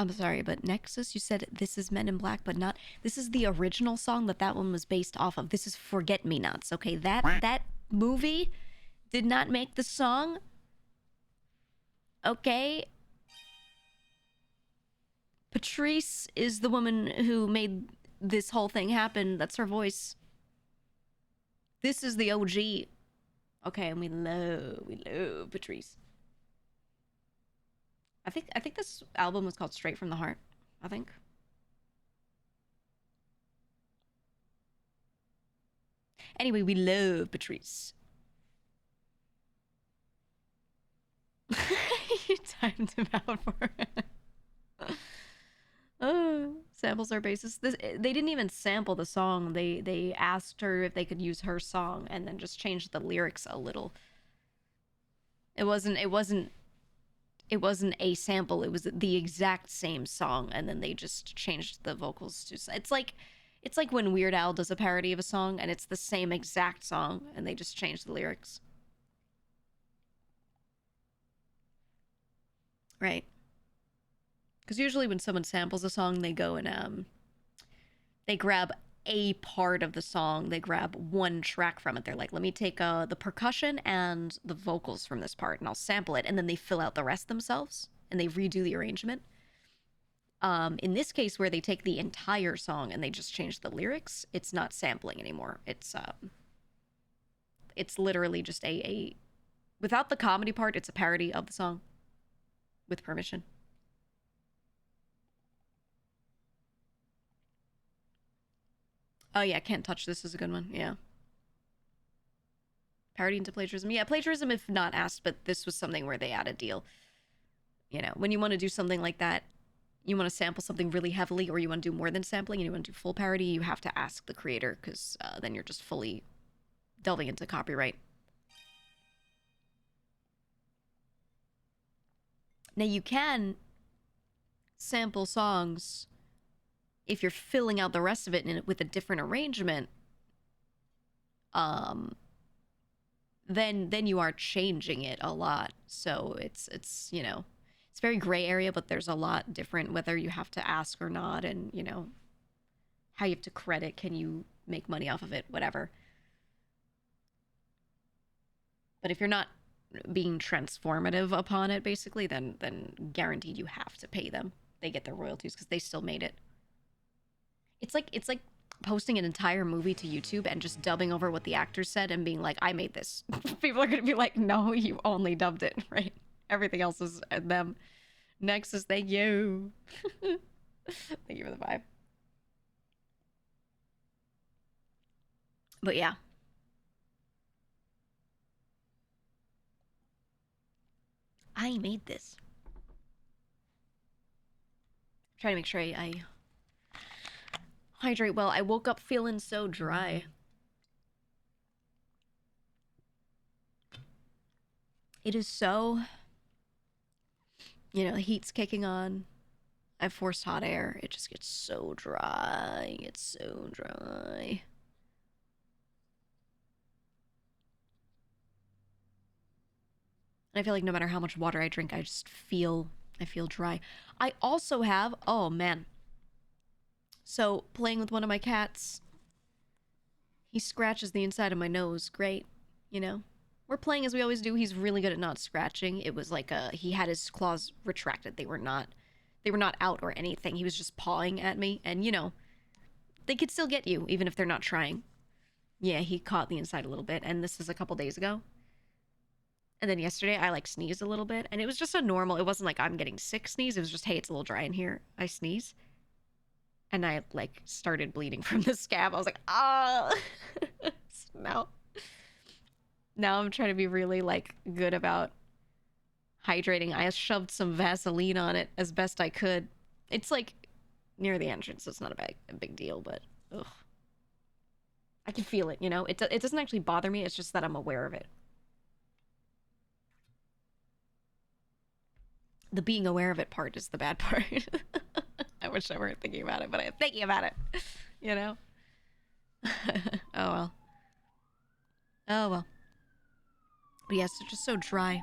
I'm sorry, but Nexus, you said this is Men in Black, but not. This is the original song that one was based off of. This is Forget Me Nots. Okay, that movie did not make the song. Okay. Patrice is the woman who made this whole thing happen. That's her voice. This is the OG. Okay, and we love Patrice. I think this album was called Straight from the Heart. I think. Anyway, we love Patrice. You timed him out for it. Oh, samples are basis. They didn't even sample the song. They asked her if they could use her song and then just changed the lyrics a little. It wasn't a sample. It was the exact same song, and then they just changed the vocals to. It's like when Weird Al does a parody of a song, and it's the same exact song, and they just change the lyrics. Right. Because usually when someone samples a song, they go and they grab a part of the song. They grab one track from it. They're like, let me take the percussion and the vocals from this part, and I'll sample it. And then they fill out the rest themselves, and they redo the arrangement. In this case, where they take the entire song and they just change the lyrics, it's not sampling anymore. It's literally just a without the comedy part, it's a parody of the song with permission. Oh yeah, Can't Touch This is a good one. Yeah. Parody into plagiarism. Yeah, plagiarism if not asked, but this was something where they had a deal. You know, when you want to do something like that, you want to sample something really heavily, or you want to do more than sampling and you want to do full parody, you have to ask the creator, because then you're just fully delving into copyright. Now you can sample songs if you're filling out the rest of it with a different arrangement. Then you are changing it a lot. So it's you know, it's very gray area, but there's a lot different whether you have to ask or not, and you know how you have to credit, can you make money off of it, whatever. But if you're not being transformative upon it, basically, then guaranteed you have to pay them. They get their royalties because they still made it. It's like posting an entire movie to YouTube and just dubbing over what the actors said and being like, I made this. People are gonna be like, no, you only dubbed it, right? Everything else is them. Next is thank you. Thank you for the vibe. But yeah. I made this. I'm trying to make sure I hydrate well. I woke up feeling so dry. It is so, you know, the heat's kicking on. I've forced hot air. It just gets so dry. It's so dry. And I feel like no matter how much water I drink, I feel dry. I also have, oh man. So, playing with one of my cats, he scratches the inside of my nose. Great, you know? We're playing as we always do. He's really good at not scratching. It was like he had his claws retracted. They were not out or anything. He was just pawing at me, and you know, they could still get you even if they're not trying. Yeah, he caught the inside a little bit, and this is a couple days ago. And then yesterday I like sneezed a little bit, and it was just a normal, it wasn't like I'm getting sick sneeze. It was just, hey, it's a little dry in here. I sneeze. And I like started bleeding from the scab. I was like, ah. Now I'm trying to be really like good about hydrating. I shoved some Vaseline on it as best I could. It's like near the entrance, so it's not a big deal, but ugh. I can feel it, you know? It doesn't actually bother me, it's just that I'm aware of it. The being aware of it part is the bad part. I wish I weren't thinking about it, but I'm thinking about it. You know? Oh well. Oh well. But yes, it's just so dry.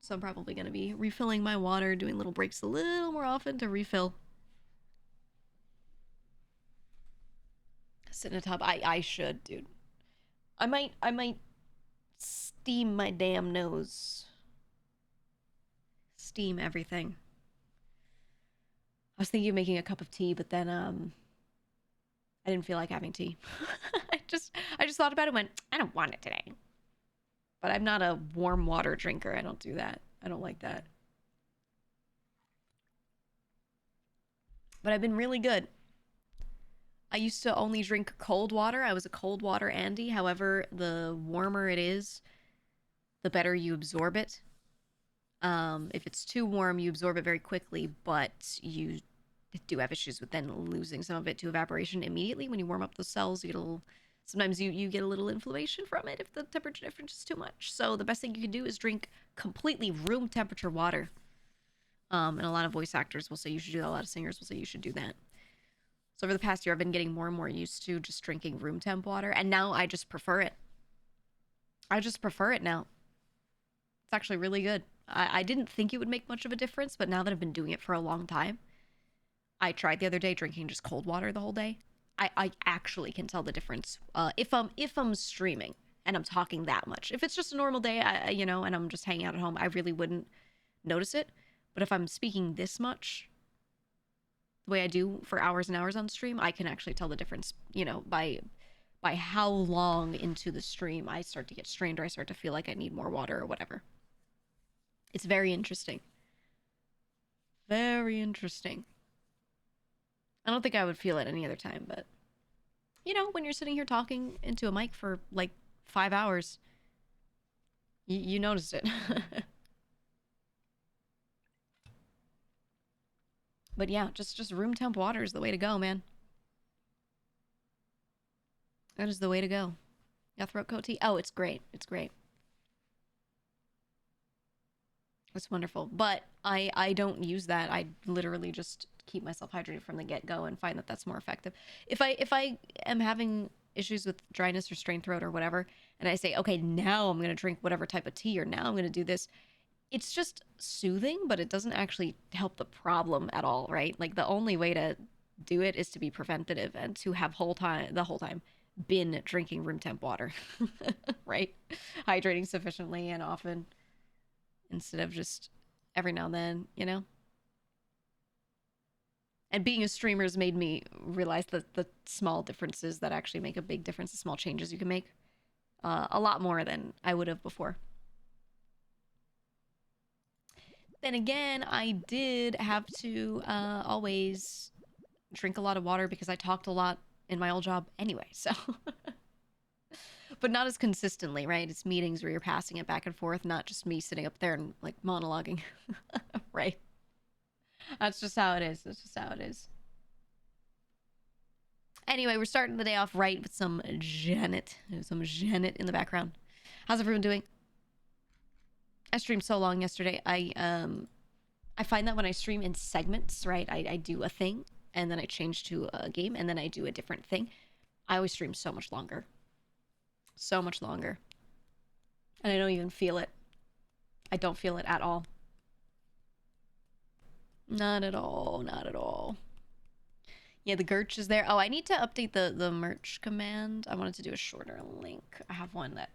So I'm probably going to be refilling my water, doing little breaks a little more often to refill. Sit in a tub. I should, dude. I might steam my damn nose. Steam everything. I was thinking of making a cup of tea, but then I didn't feel like having tea. I just thought about it and went, I don't want it today. But I'm not a warm water drinker. I don't do that. I don't like that. But I've been really good. I used to only drink cold water. I was a cold water Andy. However, the warmer it is, the better you absorb it. If it's too warm, you absorb it very quickly, but you do have issues with then losing some of it to evaporation immediately. When you warm up the cells, you get a little, sometimes you get a little inflammation from it if the temperature difference is too much. So the best thing you can do is drink completely room temperature water. And a lot of voice actors will say you should do that. A lot of singers will say you should do that. So over the past year, I've been getting more and more used to just drinking room temp water, and now I just prefer it. I just prefer it now. It's actually really good. I didn't think it would make much of a difference, but now that I've been doing it for a long time, I tried the other day drinking just cold water the whole day. I actually can tell the difference if I'm streaming and I'm talking that much. If it's just a normal day, and I'm just hanging out at home, I really wouldn't notice it. But if I'm speaking this much, the way I do for hours and hours on stream, I can actually tell the difference, by how long into the stream I start to get strained or I start to feel like I need more water or whatever. It's very interesting. Very interesting. I don't think I would feel it any other time, but when you're sitting here talking into a mic for like 5 hours, you notice it. But yeah, just room temp water is the way to go, man. That is the way to go. Yeah, throat coat tea. Oh, it's great. It's great. It's wonderful. But I don't use that. I literally just keep myself hydrated from the get-go and find that that's more effective. If I am having issues with dryness or strained throat or whatever, and I say, okay, now I'm going to drink whatever type of tea, or now I'm going to do this, it's just soothing, but it doesn't actually help the problem at all, right? Like, the only way to do it is to be preventative and to have the whole time been drinking room temp water, right? Hydrating sufficiently and often instead of just every now and then. And being a streamer has made me realize that the small differences that actually make a big difference, the small changes you can make, a lot more than I would have before. Then again, I did have to always drink a lot of water because I talked a lot in my old job anyway, so. But not as consistently, right? It's meetings where you're passing it back and forth, not just me sitting up there and like monologuing, right? That's just how it is. That's just how it is. Anyway, we're starting the day off right with some Janet. There's some Janet in the background. How's everyone doing? I streamed so long yesterday. I find that when I stream in segments, right? I do a thing, and then I change to a game, and then I do a different thing. I always stream so much longer. So much longer. And I don't even feel it. I don't feel it at all. Not at all. Not at all. Yeah, the Gurch is there. Oh, I need to update the merch command. I wanted to do a shorter link. I have one that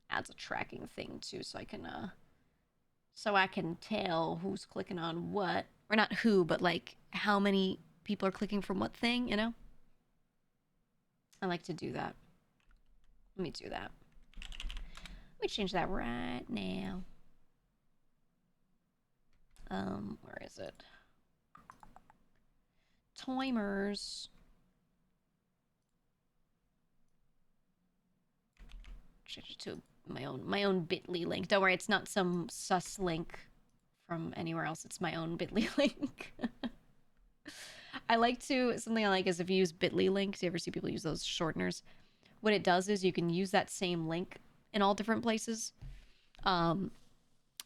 adds a tracking thing too, so I can tell who's clicking on what. Or not who, but like how many people are clicking from what thing, I like to do that. Let me do that. Let me change that right now. Where is it? Timers. Change it to my own bit.ly link. Don't worry, it's not some sus link from anywhere else. It's my own bit.ly link. Something I like is if you use bit.ly links, you ever see people use those shorteners? What it does is you can use that same link in all different places.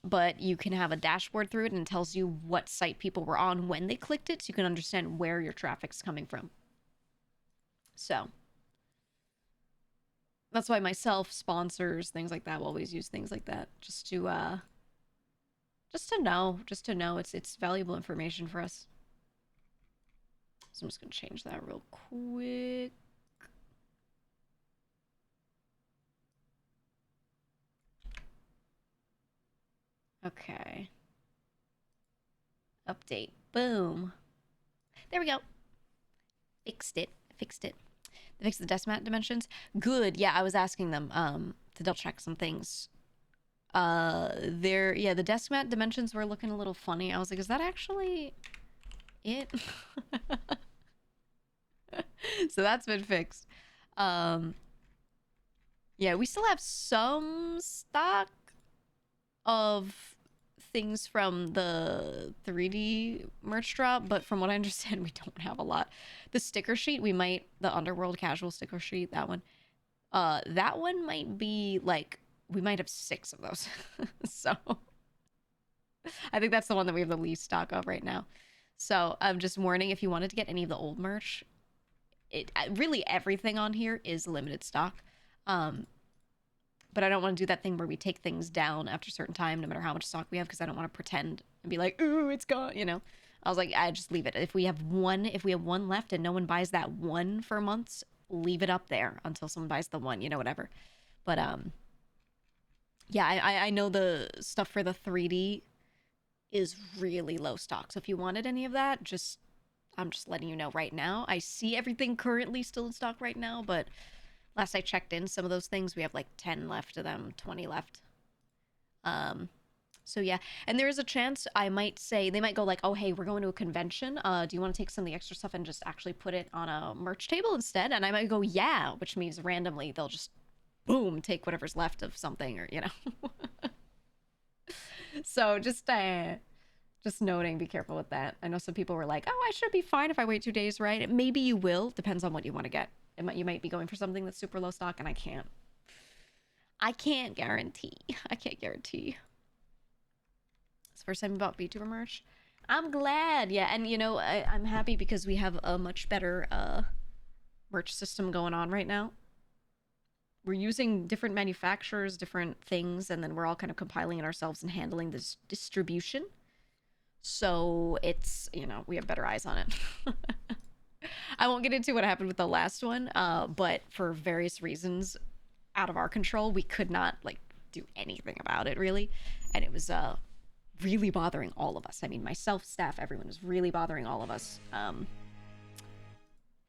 But you can have a dashboard through it and it tells you what site people were on when they clicked it, so you can understand where your traffic's coming from. So that's why myself, sponsors, things like that, will always use things like that just to just to know, it's valuable information for us. So I'm just gonna change that real quick. Okay. Update. Boom. There we go. Fixed it. Fixed it. They fixed the decimat dimensions. Good. Yeah, I was asking them to double check some things. Yeah, the decimat dimensions were looking a little funny. I was like, is that actually it? So that's been fixed. Yeah, we still have some stock of things from the 3D merch drop, but from what I understand, we don't have a lot. The sticker sheet, the Underworld casual sticker sheet, that one might be like, we might have 6 of those. So I think that's the one that we have the least stock of right now. So I'm just warning, if you wanted to get any of the old merch, really everything on here is limited stock. But I don't want to do that thing where we take things down after a certain time, no matter how much stock we have, because I don't want to pretend and be like, ooh, it's gone, you know? I was like, I just leave it. If we have one left and no one buys that one for months, leave it up there until someone buys the one, you know, whatever. But, yeah, I know the stuff for the 3D is really low stock. So if you wanted any of that, I'm just letting you know right now. I see everything currently still in stock right now, but last I checked in some of those things, we have like 10 left of them, 20 left. So yeah, and there is a chance I might say, they might go like, oh, hey, we're going to a convention. Do you want to take some of the extra stuff and just actually put it on a merch table instead? And I might go, yeah, which means randomly they'll just, boom, take whatever's left of something, or, you know. So just noting, be careful with that. I know some people were like, oh, I should be fine if I wait 2 days, right? Maybe you will, depends on what you want to get. You might be going for something that's super low stock, and I can't guarantee. I can't guarantee. It's the first time about VTuber merch. I'm glad. Yeah, and you know, I'm happy because we have a much better merch system going on right now. We're using different manufacturers, different things, and then we're all kind of compiling it ourselves and handling this distribution. So it's, you know, we have better eyes on it. I won't get into what happened with the last one, but for various reasons out of our control, we could not like do anything about it really, and it was really bothering all of us. I mean, myself, staff, everyone was really bothering all of us.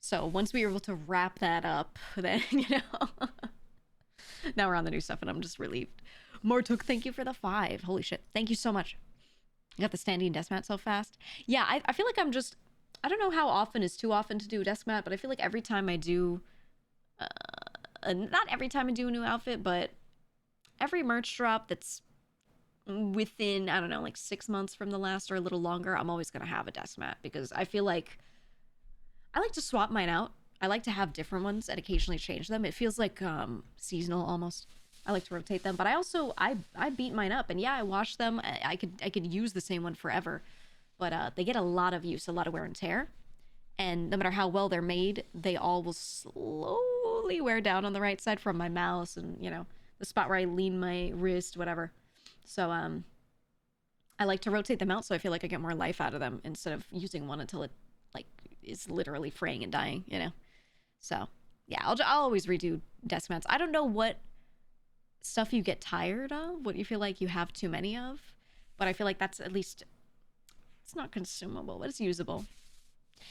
So once we were able to wrap that up, then you know, now we're on the new stuff, and I'm just relieved. Martuk, thank you for the 5. Holy shit, thank you so much. You got the standing desk mat so fast. Yeah, I feel like I don't know how often is too often to do a desk mat, but I feel like every time I do, not every time I do a new outfit, but every merch drop that's within, I don't know, like 6 months from the last or a little longer, I'm always going to have a desk mat, because I feel like I like to swap mine out. I like to have different ones and occasionally change them. It feels like seasonal almost. I like to rotate them, but I beat mine up, and yeah, I wash them. I could use the same one forever, but they get a lot of use, a lot of wear and tear, and no matter how well they're made, they all will slowly wear down on the right side from my mouse and, you know, the spot where I lean my wrist, whatever. So I like to rotate them out so I feel like I get more life out of them instead of using one until it like is literally fraying and dying, you know. So yeah, I'll always redo desk mats. I don't know what stuff you get tired of, what you feel like you have too many of, but I feel like that's, at least it's not consumable, but it's usable.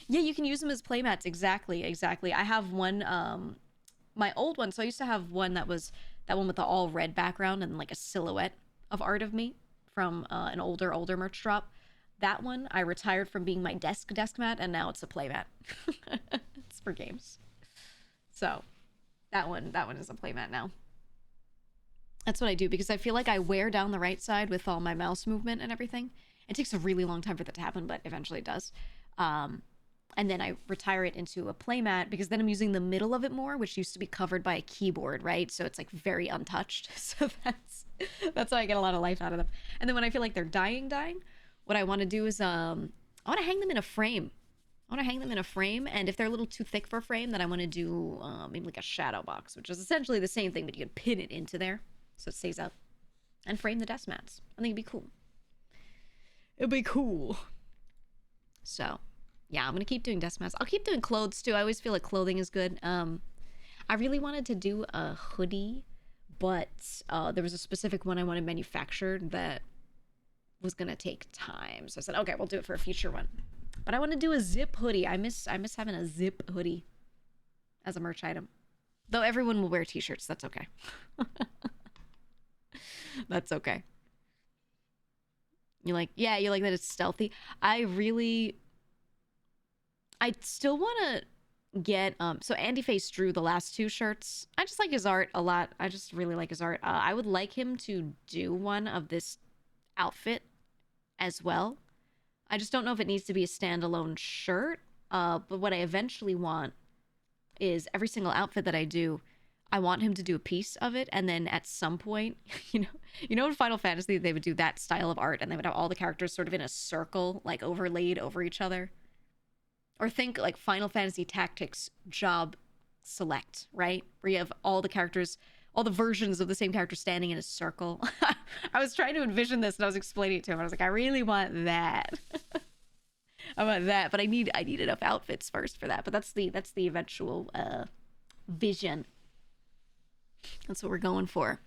Yeah, you can use them as playmats. Exactly. I have one, my old one. So I used to have one that was that one with the all red background and like a silhouette of art of me from an older merch drop. That one I retired from being my desk mat, and now it's a playmat. It's for games. So that one is a playmat now. That's what I do, because I feel like I wear down the right side with all my mouse movement and everything. It takes a really long time for that to happen, but eventually it does. And then I retire it into a playmat, because then I'm using the middle of it more, which used to be covered by a keyboard, right? So it's like very untouched. So that's why I get a lot of life out of them. And then when I feel like they're dying, what I want to do is I want to hang them in a frame. And if they're a little too thick for a frame, then I want to do maybe like a shadow box, which is essentially the same thing, but you can pin it into there so it stays up, and frame the desk mats. I think it'd be cool. It'll be cool. So, yeah, I'm gonna keep doing desk masks. I'll keep doing clothes too. I always feel like clothing is good. I really wanted to do a hoodie, but there was a specific one I wanted manufactured that was gonna take time. So I said, okay, we'll do it for a future one. But I want to do a zip hoodie. I miss having a zip hoodie as a merch item. Though everyone will wear t-shirts, that's okay. That's okay. You like, yeah, you like that it's stealthy. I still want to get, so Andy Face drew the last 2 shirts. I just like his art a lot. I just really like his art. I would like him to do one of this outfit as well. I just don't know if it needs to be a standalone shirt. But what I eventually want is every single outfit that I do, I want him to do a piece of it, and then at some point, you know in Final Fantasy they would do that style of art and they would have all the characters sort of in a circle, like overlaid over each other. Or think like Final Fantasy Tactics job select, right? Where you have all the characters, all the versions of the same character standing in a circle. I was trying to envision this and I was explaining it to him. I was like, I really want that. I want that, but I need enough outfits first for that. But that's the eventual vision. That's what we're going for.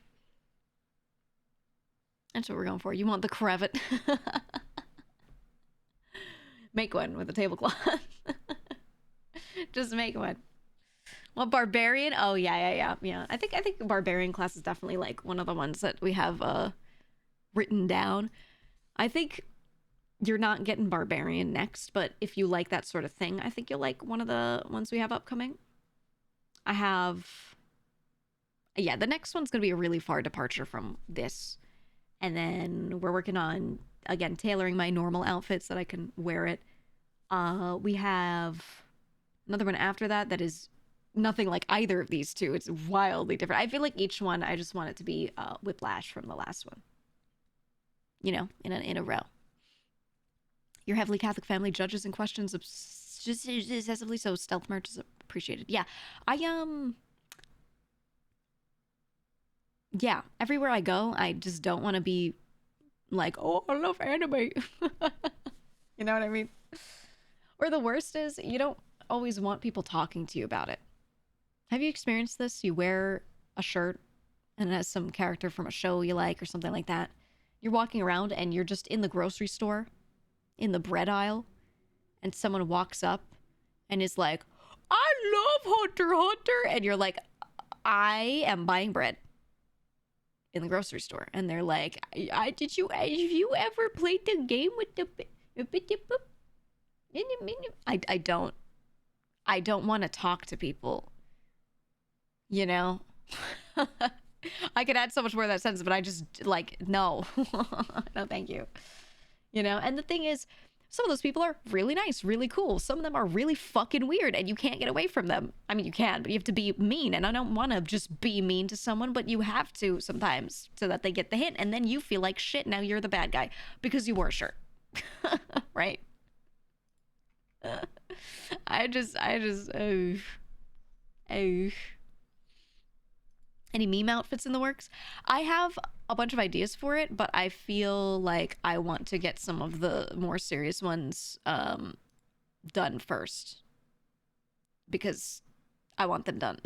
That's what we're going for. You want the cravat? Make one with a tablecloth. Just make one. Well, barbarian. Oh yeah. I think barbarian class is definitely like one of the ones that we have written down. I think you're not getting barbarian next, but if you like that sort of thing, I think you'll like one of the ones we have upcoming. I have, yeah, the next one's gonna be a really far departure from this, and then we're working on, again, tailoring my normal outfits so that I can wear it. We have another one after that is nothing like either of these two. It's wildly different. I feel like each one, I just want it to be Whiplash from the last one, you know, in a row. Your heavily Catholic family judges and questions excessively, so stealth merch is appreciated. Yeah, yeah, everywhere I go, I just don't want to be like, oh, I love anime. You know what I mean? Or the worst is, you don't always want people talking to you about it. Have you experienced this? You wear a shirt and it has some character from a show you like or something like that. You're walking around and you're just in the grocery store, in the bread aisle, and someone walks up and is like, I love Hunter x Hunter, and you're like, I am buying bread in the grocery store, and they're like, have you ever played the game with the I don't want to talk to people, you know. I could add so much more to that sentence, but I just like, no. No thank you. You know, and the thing is, some of those people are really nice, really cool. Some of them are really fucking weird, and you can't get away from them. I mean, you can, but you have to be mean. And I don't want to just be mean to someone, but you have to sometimes so that they get the hint. And then you feel like shit. Now you're the bad guy because you wore a shirt. Right? I just, oh. Any meme outfits in the works? I have a bunch of ideas for it, but I feel like I want to get some of the more serious ones done first, because I want them done.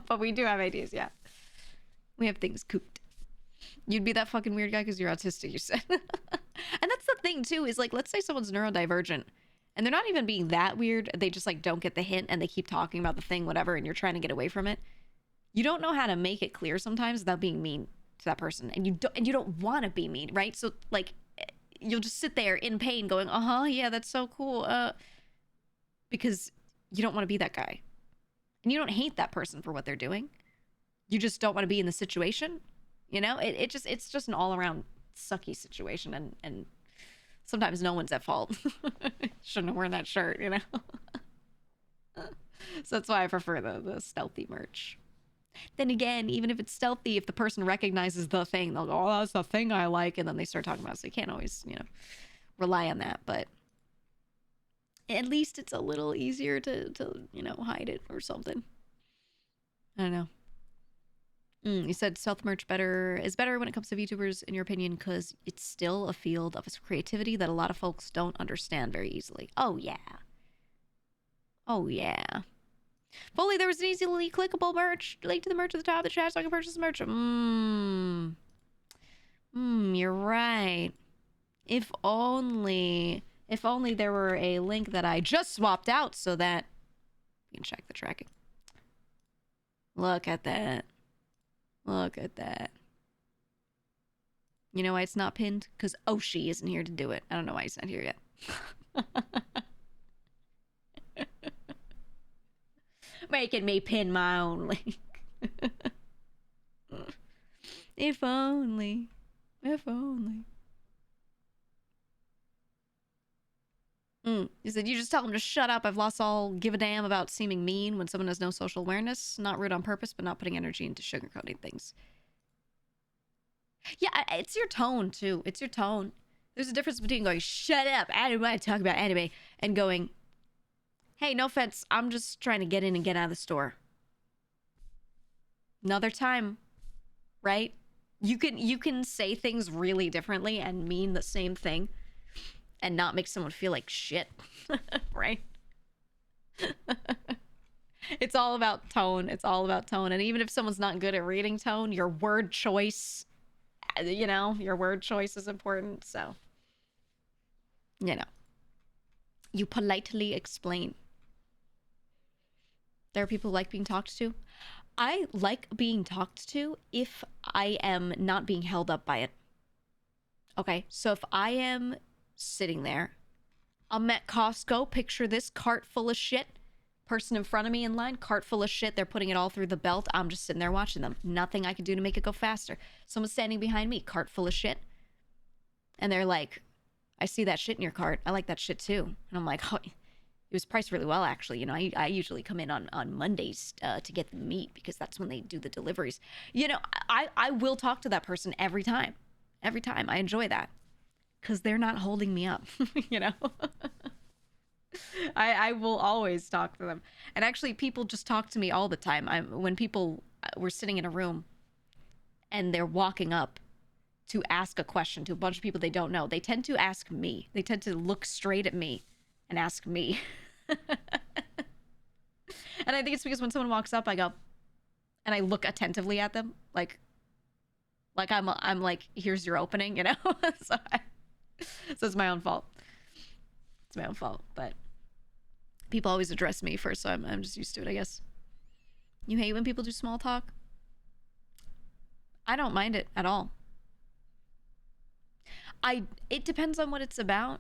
But we do have ideas, yeah. We have things cooked. You'd be that fucking weird guy because you're autistic, you said. And that's the thing too, is like, let's say someone's neurodivergent and they're not even being that weird. They just like don't get the hint and they keep talking about the thing, whatever, and you're trying to get away from it. You don't know how to make it clear sometimes without being mean to that person, and you don't want to be mean, right? So like, you'll just sit there in pain going, yeah, that's so cool, because you don't want to be that guy, and you don't hate that person for what they're doing. You just don't want to be in the situation, you know. It's just an all-around sucky situation, and sometimes no one's at fault. Shouldn't have worn that shirt, you know. So that's why I prefer the stealthy merch. Then again, even if it's stealthy, if the person recognizes the thing, they'll go, oh, that's the thing I like, and then they start talking about it. So you can't always, you know, rely on that, but at least it's a little easier to you know, hide it or something. I don't know. You said stealth merch is better when it comes to VTubers, in your opinion, because it's still a field of creativity that a lot of folks don't understand very easily. Oh, yeah. Oh, yeah. If only there was an easily clickable merch. Link to the merch at the top of the chat so I can purchase the merch. You're right. If only there were a link that I just swapped out so that we can check the tracking. Look at that. Look at that. You know why it's not pinned? Because Oshi isn't here to do it. I don't know why he's not here yet. Making me pin my own link. If only. If only. He said, you just tell him to shut up. I've lost all give a damn about seeming mean when someone has no social awareness. Not rude on purpose, but not putting energy into sugarcoating things. Yeah, it's your tone, too. It's your tone. There's a difference between going, shut up, I don't want to talk about anime, and going, hey, no offense, I'm just trying to get in and get out of the store. Another time, right? You can say things really differently and mean the same thing and not make someone feel like shit, right? It's all about tone. It's all about tone. And even if someone's not good at reading tone, your word choice, you know, your word choice is important. So, you know, you politely explain. There are people who like being talked to. I like being talked to if I am not being held up by it. Okay, so if I am sitting there, I'm at Costco, picture this cart full of shit. Person in front of me in line, cart full of shit. They're putting it all through the belt. I'm just sitting there watching them. Nothing I can do to make it go faster. Someone's standing behind me, cart full of shit. And they're like, I see that shit in your cart. I like that shit too. And I'm like, oh, it was priced really well, actually. You know, I usually come in on Mondays to get the meat because that's when they do the deliveries. You know, I will talk to that person every time. Every time. I enjoy that. Because they're not holding me up, you know? I will always talk to them. And actually, people just talk to me all the time. When people were sitting in a room and they're walking up to ask a question to a bunch of people they don't know, they tend to ask me. They tend to look straight at me and ask me. And I think it's because when someone walks up, I go, and I look attentively at them, like I'm like, here's your opening, you know? So it's my own fault. It's my own fault, but people always address me first, so I'm just used to it, I guess. You hate when people do small talk? I don't mind it at all. It depends on what it's about,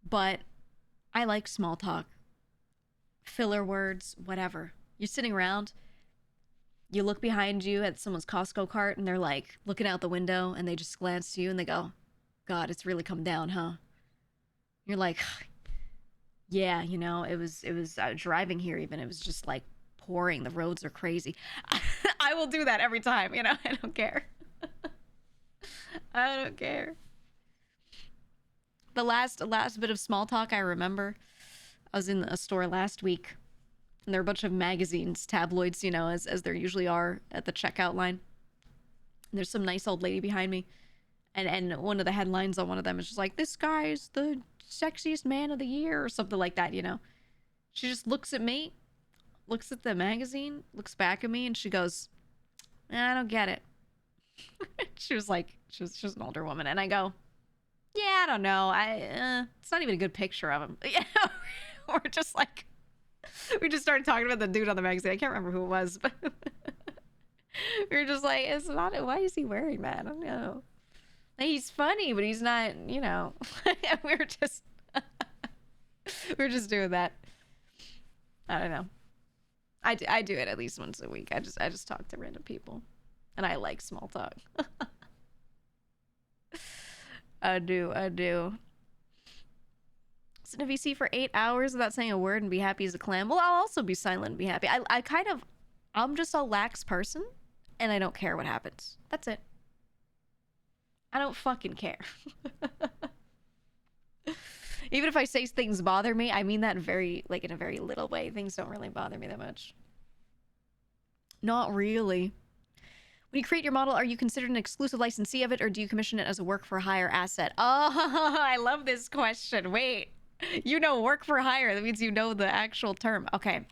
but I like small talk. Filler words, whatever. You're sitting around, you look behind you at someone's Costco cart, and they're like looking out the window, and they just glance to you, and they go, God, it's really come down, huh? You're like, yeah, you know, it was driving here even. It was just like pouring. The roads are crazy. I will do that every time, you know? I don't care. I don't care. The last bit of small talk I remember, I was in a store last week, and there were a bunch of magazines, tabloids, you know, as there usually are at the checkout line. And there's some nice old lady behind me. And one of the headlines on one of them is just like, this guy's the sexiest man of the year or something like that, you know. She just looks at me, looks at the magazine, looks back at me, and she goes, I don't get it. She was like, she was an older woman, and I go, yeah, I don't know. It's not even a good picture of him. Yeah, we're just like, we just started talking about the dude on the magazine. I can't remember who it was, but we were just like, it's not. Why is he wearing that? I don't know. He's funny, but he's not, you know. we were just doing that. I don't know. I do it at least once a week. I just talk to random people, and I like small talk. I do. Sit in a VC for 8 hours without saying a word and be happy as a clam. Well, I'll also be silent and be happy. I'm just a lax person, and I don't care what happens. That's it. I don't fucking care. Even if I say things bother me, I mean that in a very little way. Things don't really bother me that much. Not really. When you create your model, are you considered an exclusive licensee of it, or do you commission it as a work-for-hire asset? Oh, I love this question. Wait. You know work for hire. That means you know the actual term. Okay.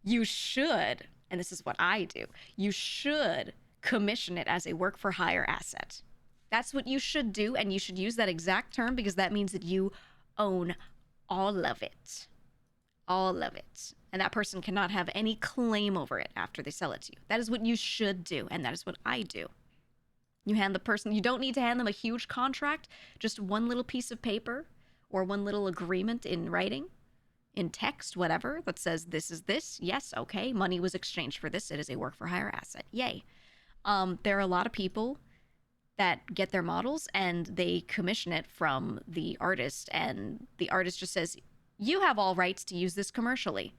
You should, and this is what I do, you should commission it as a work-for-hire asset. That's what you should do, and you should use that exact term because that means that you own all of it. All of it. And that person cannot have any claim over it after they sell it to you. That is what you should do, and that is what I do. You hand the person, you don't need to hand them a huge contract, just one little piece of paper or one little agreement in writing, in text, whatever, that says this is this. Yes, okay, money was exchanged for this. It is a work-for-hire asset. Yay. There are a lot of people that get their models and they commission it from the artist, and the artist just says, you have all rights to use this commercially.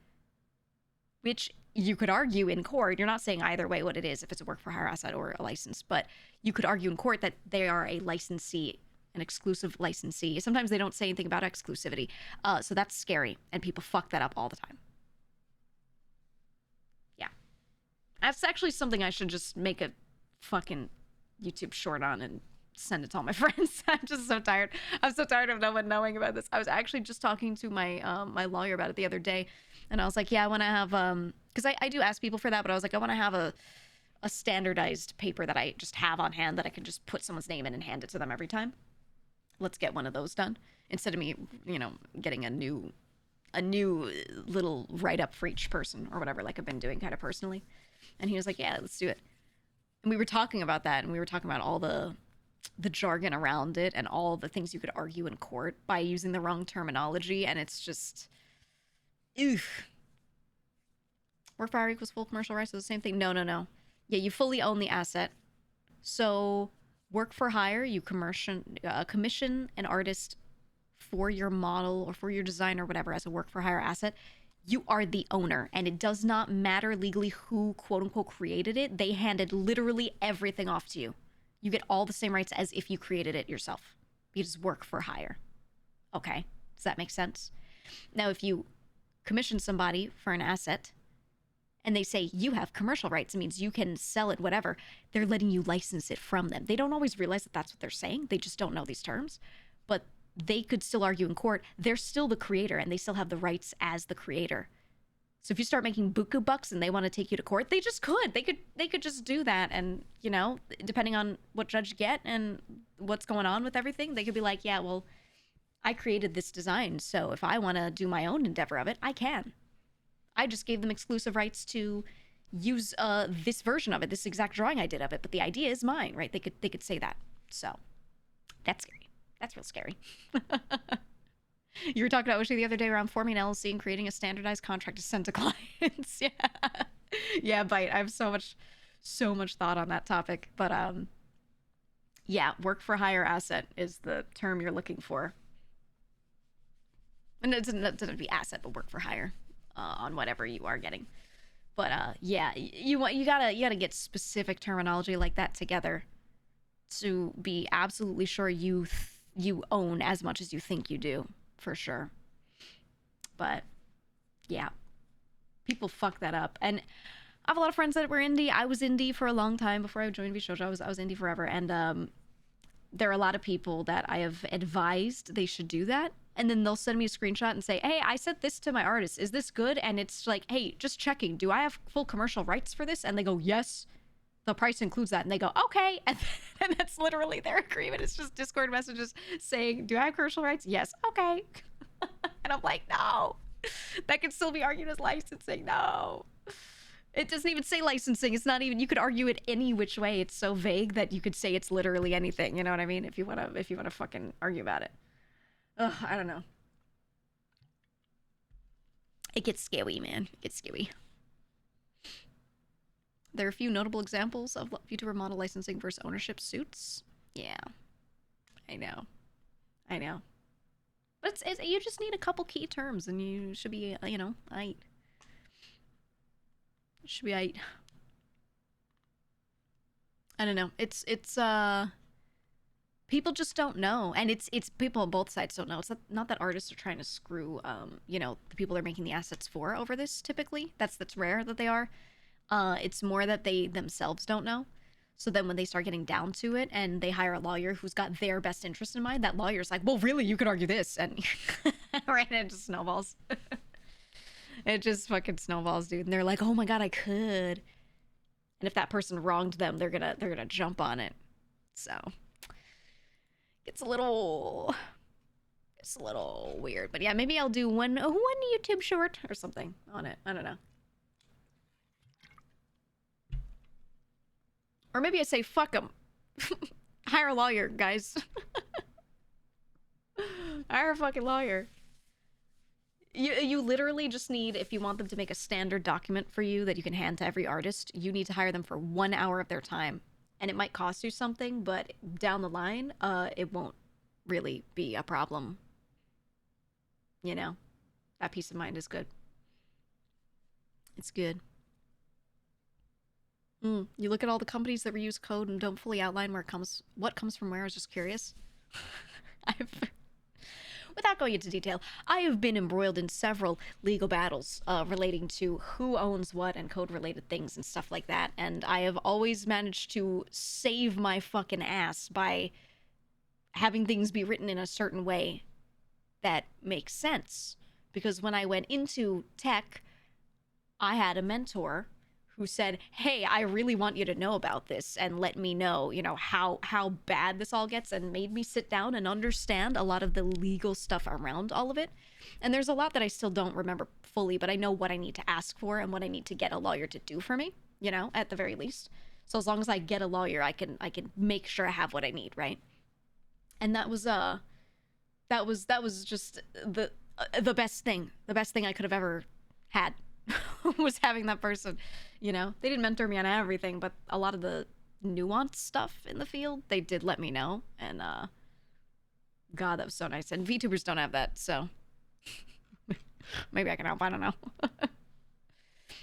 Which you could argue in court. You're not saying either way what it is, if it's a work-for-hire asset or a license, but you could argue in court that they are a licensee, an exclusive licensee. Sometimes they don't say anything about exclusivity. So that's scary, and people fuck that up all the time. Yeah. That's actually something I should just make a fucking YouTube short on and send it to all my friends. I'm just so tired. I'm so tired of no one knowing about this. I was actually just talking to my my lawyer about it the other day, and I was like, yeah, I want to have because I do ask people for that, but I was like, I want to have a standardized paper that I just have on hand that I can just put someone's name in and hand it to them every time. Let's get one of those done instead of me, you know, getting a new little write-up for each person or whatever, like I've been doing kind of personally. And he was like, yeah, let's do it. And we were talking about that, and we were talking about all the jargon around it and all the things you could argue in court by using the wrong terminology, and it's just, oof. Work for hire equals full commercial rights is the same thing. No. Yeah, you fully own the asset. So work for hire, you commission an artist for your model or for your design or whatever as a work for hire asset. You are the owner, and it does not matter legally who quote unquote created it. They handed literally everything off to you. You get all the same rights as if you created it yourself. You just work for hire. Okay, does that make sense? Now, if you commission somebody for an asset and they say you have commercial rights, it means you can sell it, whatever, they're letting you license it from them. They don't always realize that that's what they're saying. They just don't know these terms. But they could still argue in court. They're still the creator, and they still have the rights as the creator. So if you start making buku bucks and they want to take you to court, they just could. They could just do that, and, you know, depending on what judge you get and what's going on with everything, they could be like, yeah, well, I created this design, so if I want to do my own endeavor of it, I can. I just gave them exclusive rights to use this version of it, this exact drawing I did of it, but the idea is mine, right? They could say that. So that's scary. That's real scary. You were talking about Oshi the other day around forming an LLC and creating a standardized contract to send to clients. Yeah. Yeah, Bite. I have so much thought on that topic. But yeah, work for hire asset is the term you're looking for. And it doesn't be asset, but work for hire on whatever you are getting. But yeah, you gotta get specific terminology like that together to be absolutely sure you own as much as you think you do. For sure. But yeah, people fuck that up. And I have a lot of friends that were indie. I was indie for a long time before I joined VShojo. I was indie forever. And there are a lot of people that I have advised they should do that. And then they'll send me a screenshot and say, hey, I sent this to my artist. Is this good? And it's like, hey, just checking. Do I have full commercial rights for this? And they go, yes. The price includes that. And they go, okay. And that's literally their agreement. It's just Discord messages saying, do I have commercial rights? Yes. Okay. And I'm like, no. That can still be argued as licensing. No. It doesn't even say licensing. It's not even, you could argue it any which way. It's so vague that you could say it's literally anything. You know what I mean? If you want to fucking argue about it. Ugh, I don't know. It gets scary, man. It gets scary. There are a few notable examples of VTuber model licensing versus ownership suits. Yeah, I know. But you just need a couple key terms, and you should be, you know, aight. Should be aight. I don't know. It's people just don't know, and it's people on both sides don't know. It's not that artists are trying to screw, you know, the people they're making the assets for over this. Typically, that's rare that they are. It's more that they themselves don't know. So then when they start getting down to it and they hire a lawyer who's got their best interest in mind, that lawyer's like, well, really, you could argue this. And right, and it just snowballs. It just fucking snowballs, dude. And they're like, oh my God, I could. And if that person wronged them, they're gonna jump on it. So it's a little weird. But yeah, maybe I'll do one YouTube short or something on it. I don't know. Or maybe I say, fuck them. Hire a lawyer, guys. Hire a fucking lawyer. You literally just need, if you want them to make a standard document for you that you can hand to every artist, you need to hire them for 1 hour of their time. And it might cost you something, but down the line, it won't really be a problem. You know? That peace of mind is good. It's good. You look at all the companies that reuse code and don't fully outline what comes from where. I was just curious. Without going into detail, I have been embroiled in several legal battles relating to who owns what and code-related things and stuff like that, and I have always managed to save my fucking ass by having things be written in a certain way that makes sense. Because when I went into tech, I had a mentor who said, hey, I really want you to know about this and let me know, you know, how bad this all gets, and made me sit down and understand a lot of the legal stuff around all of it. And there's a lot that I still don't remember fully, but I know what I need to ask for and what I need to get a lawyer to do for me, you know, at the very least. So as long as I get a lawyer, I can make sure I have what I need, right? And that was just the best thing I could have ever had. Was having that person, you know. They didn't mentor me on everything, but a lot of the nuanced stuff in the field, they did let me know. And God, that was so nice. And VTubers don't have that, so maybe I can help. I don't know.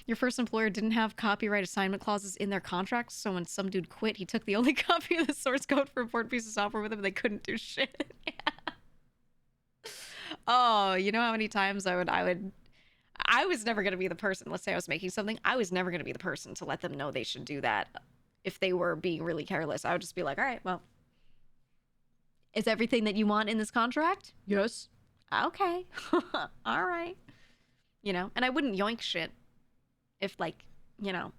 Your first employer didn't have copyright assignment clauses in their contracts, so when some dude quit, he took the only copy of the source code for a important piece of software with him, and they couldn't do shit. Yeah. Oh, you know how many times I was never going to be the person, let's say I was making something, I was never going to be the person to let them know they should do that if they were being really careless. I would just be like, all right, well, is everything that you want in this contract? Yes. Okay. All right. You know, and I wouldn't yoink shit if, like, you know,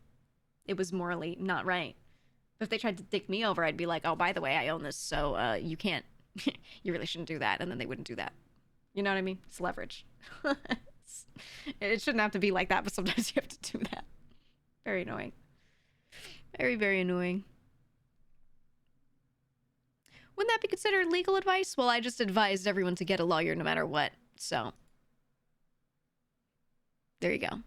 it was morally not right. If they tried to dick me over, I'd be like, oh, by the way, I own this, so you can't, you really shouldn't do that, and then they wouldn't do that. You know what I mean? It's leverage. It shouldn't have to be like that, but sometimes you have to do that. Very annoying. Very, very annoying. Wouldn't that be considered legal advice? Well, I just advised everyone to get a lawyer no matter what, so. There you go.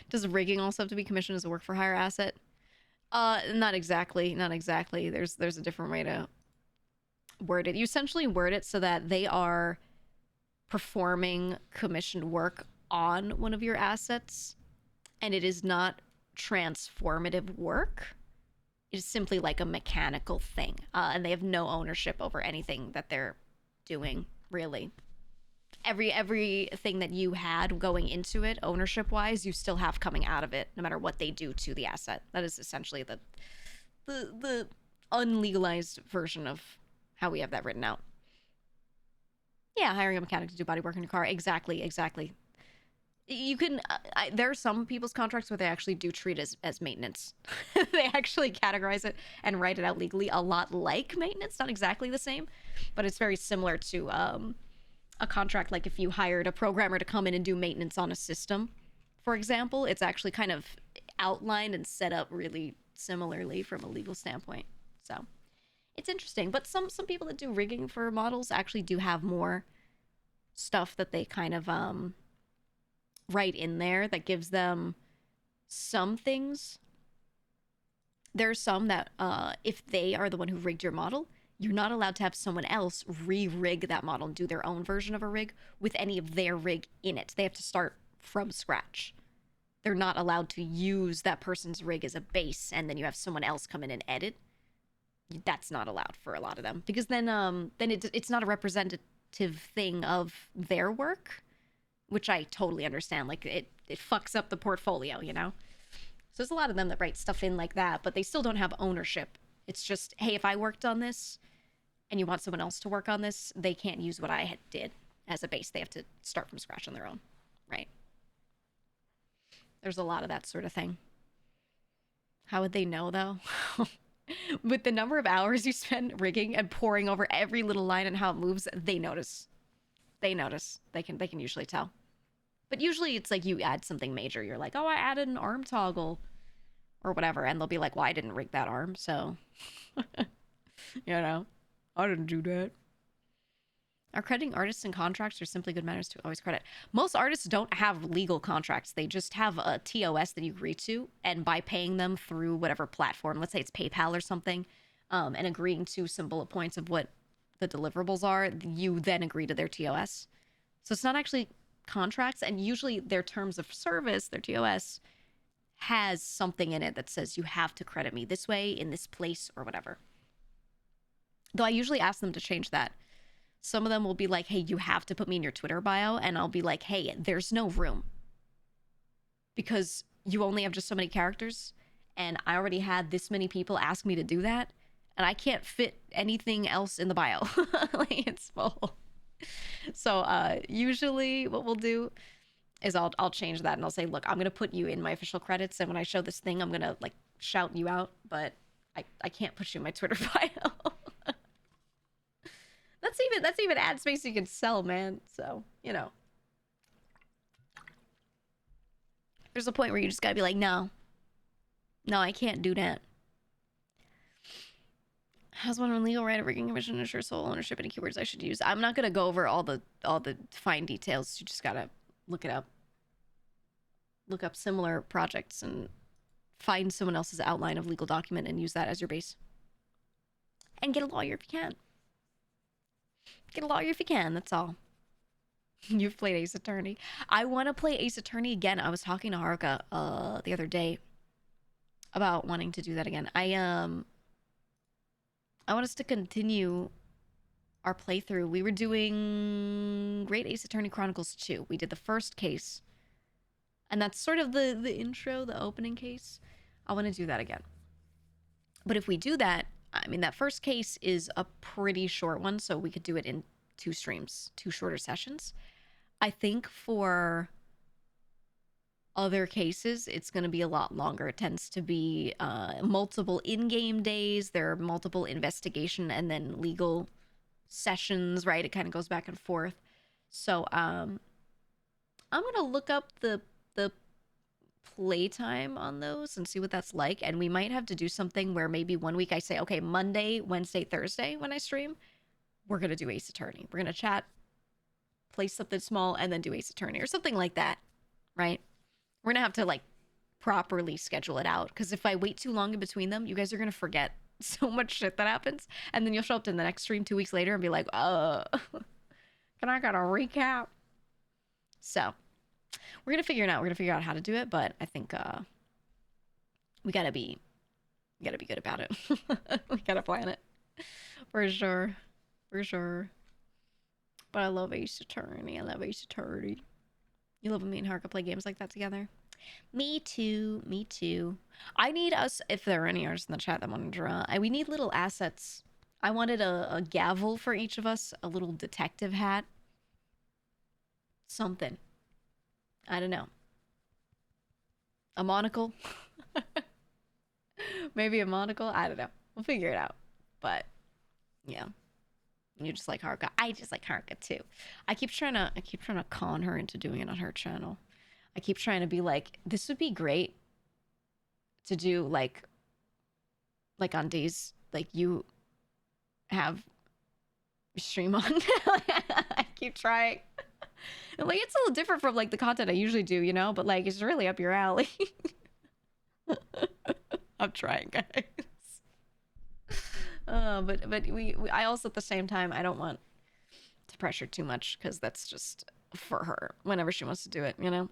Does rigging also have to be commissioned as a work-for-hire asset? Not exactly. Not exactly. There's a different way to word it. You essentially word it so that they are performing commissioned work on one of your assets, and it is not transformative work. It is simply like a mechanical thing, and they have no ownership over anything that they're doing, really. Everything that you had going into it, ownership-wise, you still have coming out of it, no matter what they do to the asset. That is essentially the unlegalized version of how we have that written out. Yeah, hiring a mechanic to do body work in your car. Exactly. You can, there are some people's contracts where they actually do treat it as maintenance. They actually categorize it and write it out legally a lot like maintenance. Not exactly the same, but it's very similar to a contract. Like if you hired a programmer to come in and do maintenance on a system, for example, it's actually kind of outlined and set up really similarly from a legal standpoint. So it's interesting, but some people that do rigging for models actually do have more stuff that they kind of write in there that gives them some things. There's some that if they are the one who rigged your model, you're not allowed to have someone else re-rig that model and do their own version of a rig with any of their rig in it. They have to start from scratch. They're not allowed to use that person's rig as a base and then you have someone else come in and edit. That's not allowed for a lot of them, because then it's not a representative thing of their work. which I totally understand. Like it fucks up the portfolio, you know? So there's a lot of them that write stuff in like that, but they still don't have ownership. It's just, hey, if I worked on this and you want someone else to work on this, they can't use what I did as a base. They have to start from scratch on their own, right? There's a lot of that sort of thing. How would they know, though? With the number of hours you spend rigging and poring over every little line and how it moves, they notice. They notice. They can usually tell. But usually it's like you add something major. You're like, oh, I added an arm toggle or whatever. And they'll be like, well, I didn't rig that arm, so... you know? I didn't do that. Are crediting artists and contracts or simply good manners to always credit? Most artists don't have legal contracts. They just have a TOS that you agree to. And by paying them through whatever platform, let's say it's PayPal or something, and agreeing to some bullet points of what the deliverables are, you then agree to their TOS. So it's not actually contracts. And usually their terms of service, their TOS, has something in it that says you have to credit me this way, in this place, or whatever. Though I usually ask them to change that. Some of them will be like, hey, you have to put me in your Twitter bio. And I'll be like, hey, there's no room. Because you only have just so many characters. And I already had this many people ask me to do that. And I can't fit anything else in the bio. Like, it's full. So usually what we'll do is I'll change that. And I'll say, look, I'm going to put you in my official credits. And when I show this thing, I'm going to like shout you out. But I can't put you in my Twitter bio. That's even ad space you can sell, man. So, you know. There's a point where you just gotta be like, no. No, I can't do that. Has one legal right of rigging commission to ensure sole ownership and keywords I should use? I'm not gonna go over all the fine details. You just gotta look it up. Look up similar projects and find someone else's outline of legal document and use that as your base. And get a lawyer if you can. Get a lawyer if you can, that's all. You've played Ace Attorney. I want to play Ace Attorney again. I was talking to Haruka the other day about wanting to do that again. I want us to continue our playthrough. We were doing Great Ace Attorney Chronicles 2. We did the first case. And that's sort of the intro, the opening case. I want to do that again. But if we do that, I mean, that first case is a pretty short one, so we could do it in 2 streams, 2 shorter sessions. I think for other cases, it's going to be a lot longer. It tends to be multiple in-game days. There are multiple investigation and then legal sessions, right? It kind of goes back and forth. So I'm going to look up the playtime on those and see what that's like. And we might have to do something where maybe one week I say, okay, Monday, Wednesday, Thursday when I stream, we're going to do Ace Attorney. We're going to chat, play something small, and then do Ace Attorney or something like that, right? We're going to have to like properly schedule it out, because if I wait too long in between them, you guys are going to forget so much shit that happens. And then you'll show up in the next stream 2 weeks later and be like, can I get a recap? So we're going to figure it out. We're going to figure out how to do it, but I think we got to be good about it. We got to plan it. For sure. For sure. But I love Ace Attorney. I love Ace Attorney. You love when me and Haruka play games like that together? Me too. Me too. I need us, if there are any artists in the chat that want to draw, we need little assets. I wanted a gavel for each of us, a little detective hat. Something. I don't know. A monocle? Maybe a monocle? I don't know. We'll figure it out. But, yeah. You just like Haruka. I just like Haruka too. I keep trying to con her into doing it on her channel. I keep trying to be like, this would be great to do like on days like you have stream on. I keep trying. And like, it's a little different from like the content I usually do, you know, but like it's really up your alley. I'm trying, guys. But I also at the same time, I don't want to pressure too much, because that's just for her whenever she wants to do it, you know.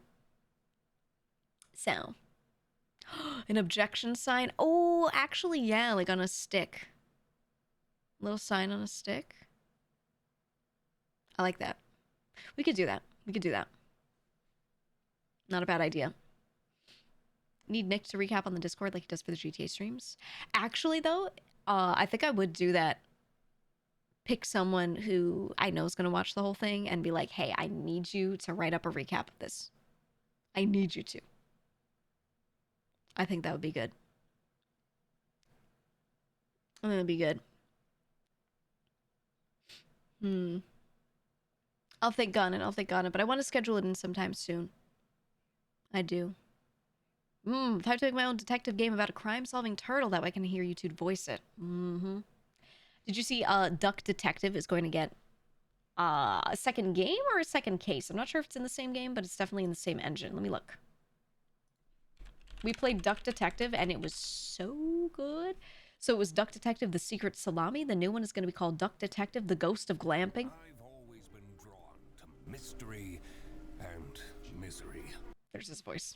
So an objection sign. Oh, actually, yeah, like on a stick. Little sign on a stick. I like that. We could do that. We could do that. Not a bad idea. Need Nick to recap on the Discord like he does for the GTA streams. Actually, though, I think I would do that. Pick someone who I know is going to watch the whole thing and be like, hey, I need you to write up a recap of this. I need you to. I think that would be good. I think that'd be good. I'll think on it, but I want to schedule it in sometime soon. I do. Time to make my own detective game about a crime-solving turtle. That way I can hear you two voice it. Did you see Duck Detective is going to get a second game or a second case? I'm not sure if it's in the same game, but it's definitely in the same engine. Let me look. We played Duck Detective, and it was so good. So it was Duck Detective, The Secret Salami. The new one is going to be called Duck Detective, The Ghost of Glamping. I've always been drawn to mystery and misery. There's his voice.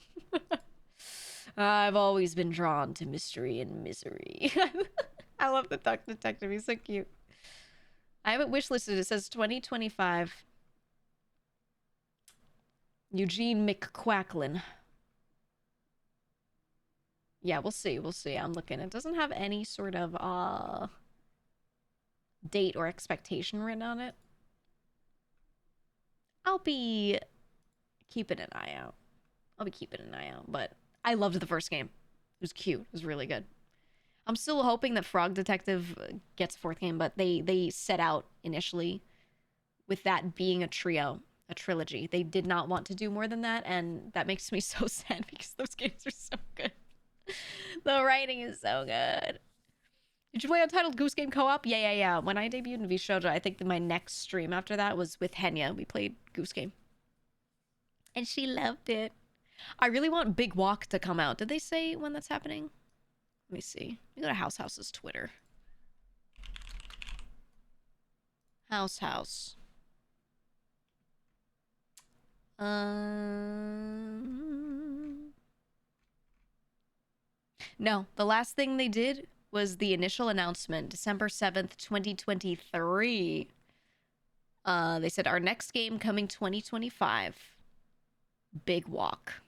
I've always been drawn to mystery and misery. I love the Duck Detective. He's so cute. I have it wishlisted. It says 2025. Eugene McQuacklin. Yeah, we'll see. We'll see. I'm looking. It doesn't have any sort of date or expectation written on it. I'll be keeping an eye out. But I loved the first game. It was cute. It was really good. I'm still hoping that Frog Detective gets a fourth game, but they set out initially with that being a trilogy. They did not want to do more than that, and that makes me so sad because those games are so good. The writing is so good. Did you play Untitled Goose Game co-op? Yeah. When I debuted in VShoja, I think that my next stream after that was with Henya. We played Goose Game. And she loved it. I really want Big Walk to come out. Did they say when that's happening? Let me see. We go to House's Twitter. House. No, the last thing they did was the initial announcement, December 7th, 2023. They said our next game coming 2025. Big Walk.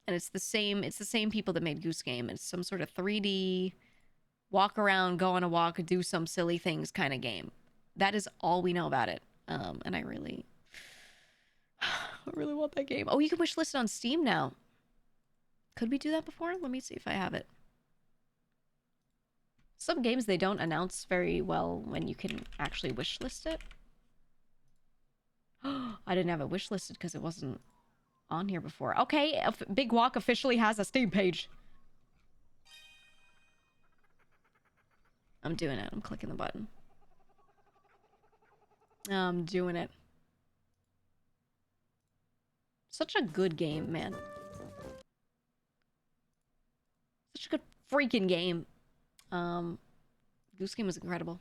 And it's the same people that made Goose Game. It's some sort of 3D walk around, go on a walk, do some silly things kind of game. That is all we know about it. And I really want that game. Oh, you can wishlist it on Steam now. Could we do that before? Let me see if I have it. Some games they don't announce very well when you can actually wishlist it. I didn't have it wishlisted because it wasn't on here before. Okay, Big Walk officially has a Steam page. I'm doing it. I'm clicking the button. I'm doing it. Such a good game, man. Such a good freaking game. Goose Game was incredible.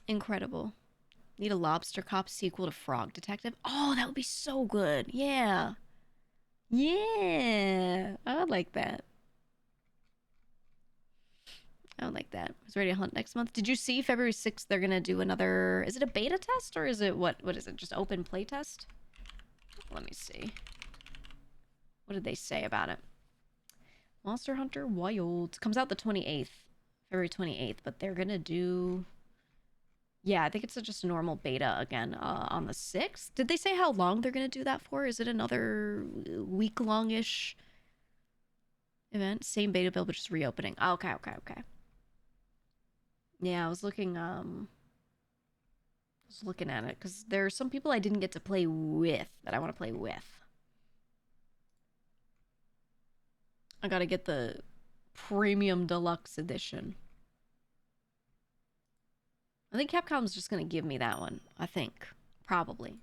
Incredible. Need a Lobster Cop sequel to Frog Detective. Oh, that would be so good. Yeah. Yeah. I would like that. I would like that. I was ready to hunt next month. Did you see February 6th they're gonna do another... Is it a beta test or is it what is it? Just open play test? Let me see. What did they say about it? Monster Hunter Wilds. Comes out the 28th. February 28th. But they're gonna do... Yeah, I think it's just a normal beta again on the 6th. Did they say how long they're gonna do that for? Is it another week-long-ish event? Same beta build, but just reopening. Oh, okay. Yeah, I was looking at it because there are some people I didn't get to play with that I want to play with. I gotta get the premium deluxe edition. I think Capcom's just gonna give me that one. I think. Probably.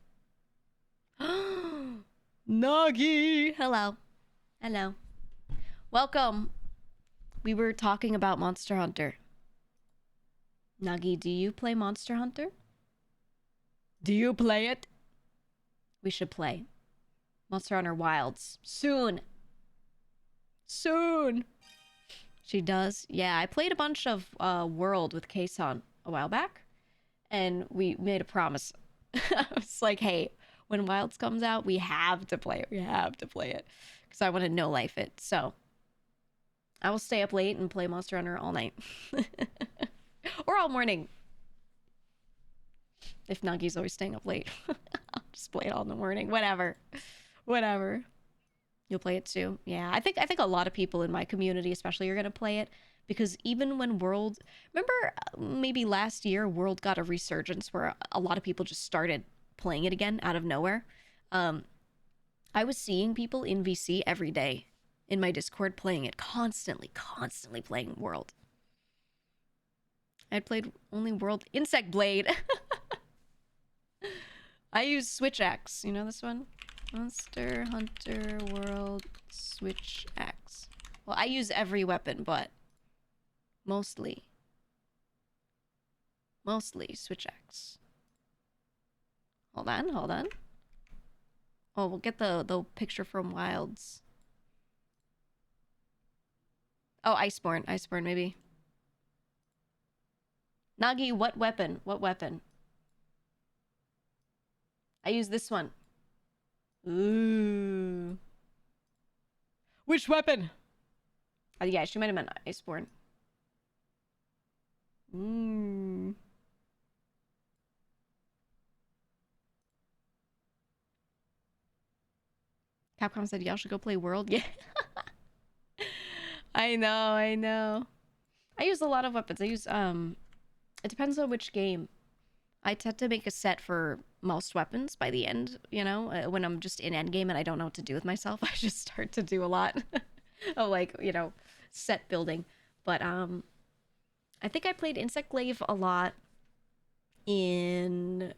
Nagi! Hello. Welcome. We were talking about Monster Hunter. Nagi, do you play Monster Hunter? Do you play it? We should play. Monster Hunter Wilds. Soon. She does? Yeah, I played a bunch of World with Kason a while back. And we made a promise. I was like, hey, When Wilds comes out, we have to play it. We have to play it. Because I want to no life it. So I will stay up late and play Monster Hunter all night. Or all morning. If Nagi's always staying up late. I'll just play it all in the morning. Whatever. Whatever. You'll play it too. Yeah, I think a lot of people in my community especially are going to play it. Because even when World... Remember maybe last year World got a resurgence where a lot of people just started playing it again out of nowhere. I was seeing people in VC every day in my Discord playing it. Constantly playing World. I played only World... Insect Blade! I use Switch Axe. You know this one? Monster Hunter World Switch Axe. Well, I use every weapon, but mostly Switch Axe. Hold on. Oh, we'll get the picture from Wilds. Oh, Iceborne maybe. Nagi, what weapon? I use this one. Ooh. Which weapon? Oh, yeah, she might have meant Iceborne. Capcom said y'all should go play World. Yeah. I know. I use a lot of weapons. I use, it depends on which game. I tend to make a set for most weapons by the end, you know? When I'm just in endgame and I don't know what to do with myself, I just start to do a lot of, like, you know, set building. But, I think I played Insect Glaive a lot in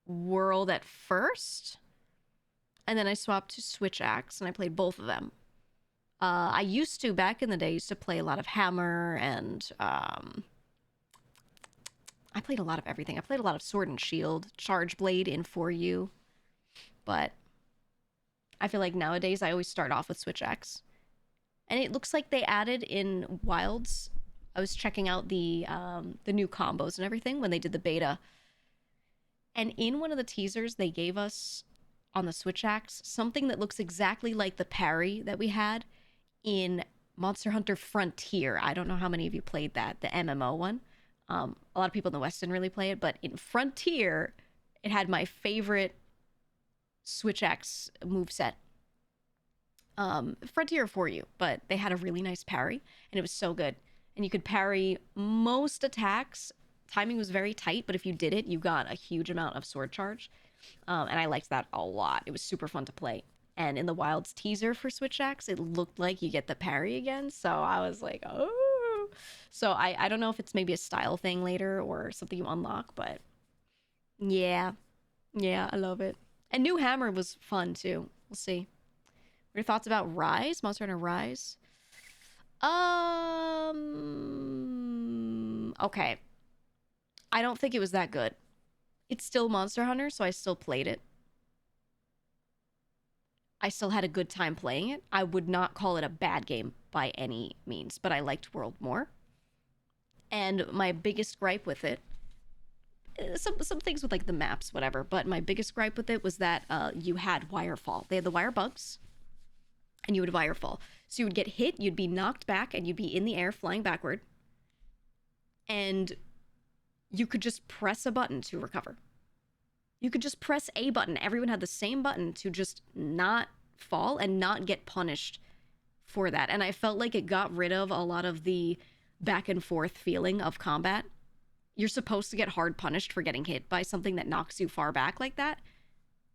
World at first. And then I swapped to Switch Axe and I played both of them. I used to, back in the day, play a lot of Hammer and, I played a lot of everything. I played a lot of Sword and Shield, Charge Blade in 4U. But I feel like nowadays I always start off with Switch Axe. And it looks like they added in Wilds. I was checking out the new combos and everything when they did the beta. And in one of the teasers they gave us on the Switch Axe, something that looks exactly like the parry that we had in Monster Hunter Frontier. I don't know how many of you played that, the MMO one. A lot of people in the West didn't really play it, but in Frontier, it had my favorite Switch Axe moveset. Frontier 4U, but they had a really nice parry, and it was so good. And you could parry most attacks. Timing was very tight, but if you did it, you got a huge amount of sword charge. And I liked that a lot. It was super fun to play. And in the Wilds teaser for Switch Axe, it looked like you get the parry again, so I was like, oh... So I don't know if it's maybe a style thing later or something you unlock, but yeah, I love it. And new Hammer was fun too. We'll see. What are your thoughts about Rise? Monster Hunter Rise? Okay. I don't think it was that good. It's still Monster Hunter, so I still played it. I still had a good time playing it. I would not call it a bad game by any means, but I liked World more. And my biggest gripe with it, some things with like the maps, whatever, but my biggest gripe with it was that you had wire fall. They had the wire bugs, and you would wire fall. So you would get hit, you'd be knocked back, and you'd be in the air flying backward. And you could just press a button to recover. You could just press a button. Everyone had the same button to just not fall and not get punished for that. And I felt like it got rid of a lot of the back and forth feeling of combat. You're supposed to get hard punished for getting hit by something that knocks you far back like that.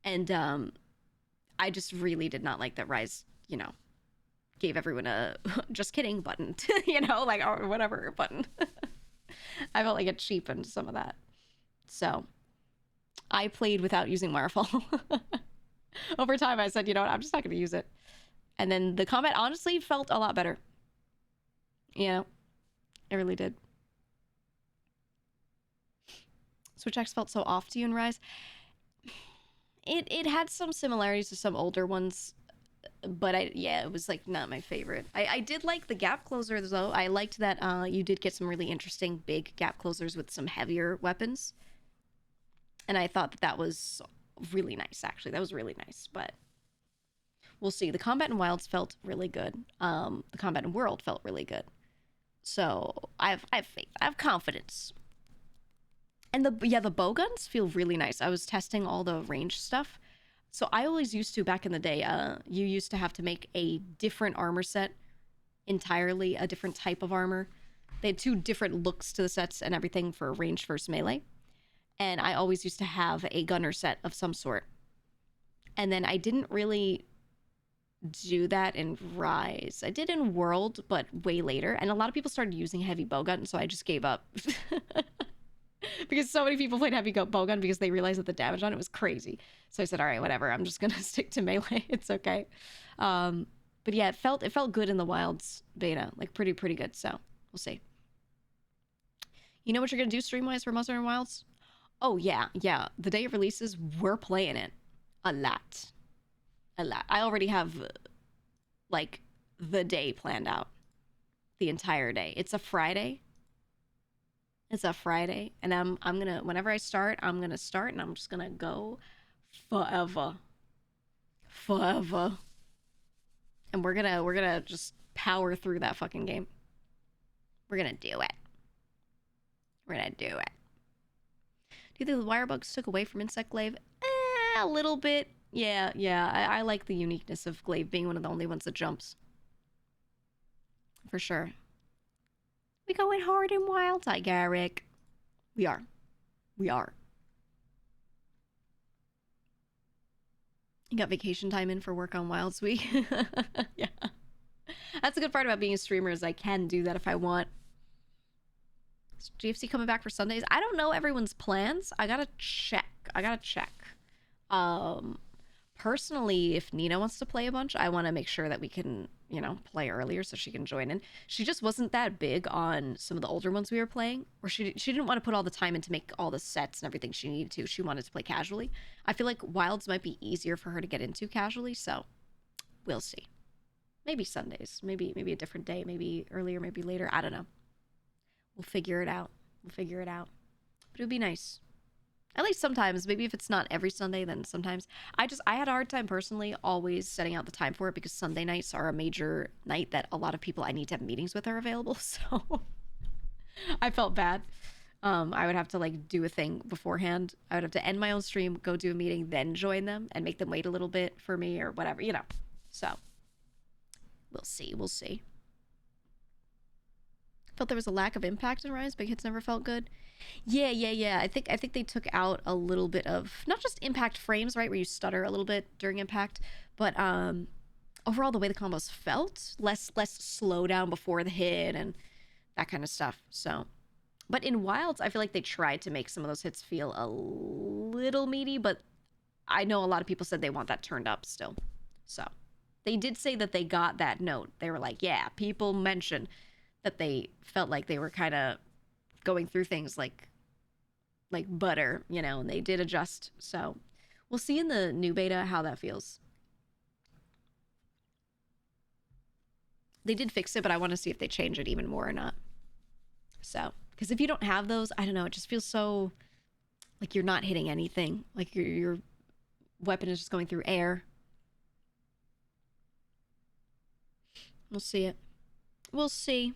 And I just really did not like that Rise, you know, gave everyone a just kidding button, you know, like, or whatever button. I felt like it cheapened some of that. So I played without using Wirefall. Over time, I said, you know what, I'm just not going to use it. And then the combat honestly felt a lot better. You know, it really did. Switch Axe felt so off to you in Rise. It had some similarities to some older ones, but it was like not my favorite. I did like the gap closers though. I liked that you did get some really interesting big gap closers with some heavier weapons. And I thought that was really nice, actually. That was really nice, but we'll see. The combat in Wilds felt really good. The combat in World felt really good. So I have faith. I have confidence. And the bow guns feel really nice. I was testing all the range stuff. So I always used to, back in the day, you used to have to make a different armor set entirely, a different type of armor. They had two different looks to the sets and everything for range versus melee. And I always used to have a gunner set of some sort. And then I didn't really do that in Rise. I did in World, but way later. And a lot of people started using heavy bowgun, so I just gave up. Because so many people played heavy bowgun because they realized that the damage on it was crazy. So I said, all right, whatever. I'm just gonna stick to melee. It's okay. But yeah, it felt good in the Wilds beta, like pretty good. So we'll see. You know what you're gonna do stream-wise for Monster and Wilds? Oh yeah. The day it releases, we're playing it a lot. I already have like the day planned out, the entire day. It's a Friday. And I'm gonna, whenever I start, I'm gonna start and I'm just gonna go forever. And we're gonna just power through that fucking game. We're gonna do it. Do you think the wire bugs took away from Insect Glaive? A little bit. Yeah. I like the uniqueness of Glaive being one of the only ones that jumps. For sure. We going hard in Wilds, hi Garrick. We are. You got vacation time in for work on Wilds Week. Yeah. That's the good part about being a streamer is I can do that if I want. Is GFC coming back for Sundays? I don't know everyone's plans. I gotta check. Personally, if Nina wants to play a bunch, I want to make sure that we can, play earlier so she can join in. She just wasn't that big on some of the older ones we were playing, or she didn't want to put all the time in to make all the sets and everything she needed to. She wanted to play casually. I feel like Wilds might be easier for her to get into casually, so we'll see. Maybe Sundays, maybe a different day, maybe earlier, maybe later. I don't know. We'll figure it out. But it would be nice. At least sometimes. Maybe if it's not every Sunday, then sometimes. I had a hard time personally always setting out the time for it because Sunday nights are a major night that a lot of people I need to have meetings with are available. So I felt bad. I would have to do a thing beforehand. I would have to end my own stream, go do a meeting, then join them and make them wait a little bit for me or whatever, So we'll see. Felt there was a lack of impact in Rise. Big hits never felt good. Yeah. I think they took out a little bit of not just impact frames, right, where you stutter a little bit during impact, but overall the way the combos felt, less slowdown before the hit and that kind of stuff. So, but in Wilds, I feel like they tried to make some of those hits feel a little meaty, but I know a lot of people said they want that turned up still. So they did say that they got that note. They were like, yeah, people mentioned that they felt like they were kind of going through things like butter, and they did adjust. So we'll see in the new beta how that feels. They did fix it, but I want to see if they change it even more or not. So, because if you don't have those, I don't know, it just feels so like you're not hitting anything. Like your weapon is just going through air. We'll see it. We'll see.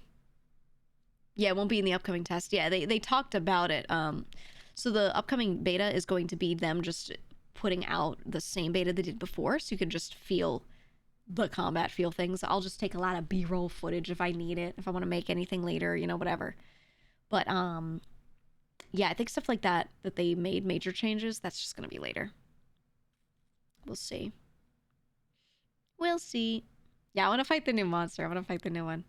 Yeah, it won't be in the upcoming test. Yeah, they talked about it. So the upcoming beta is going to be them just putting out the same beta they did before, so you can just feel the combat, feel things. I'll just take a lot of B-roll footage if I need it, if I want to make anything later, whatever. But yeah, I think stuff like that they made major changes, that's just going to be later. We'll see. Yeah, I want to fight the new monster. I want to fight the new one.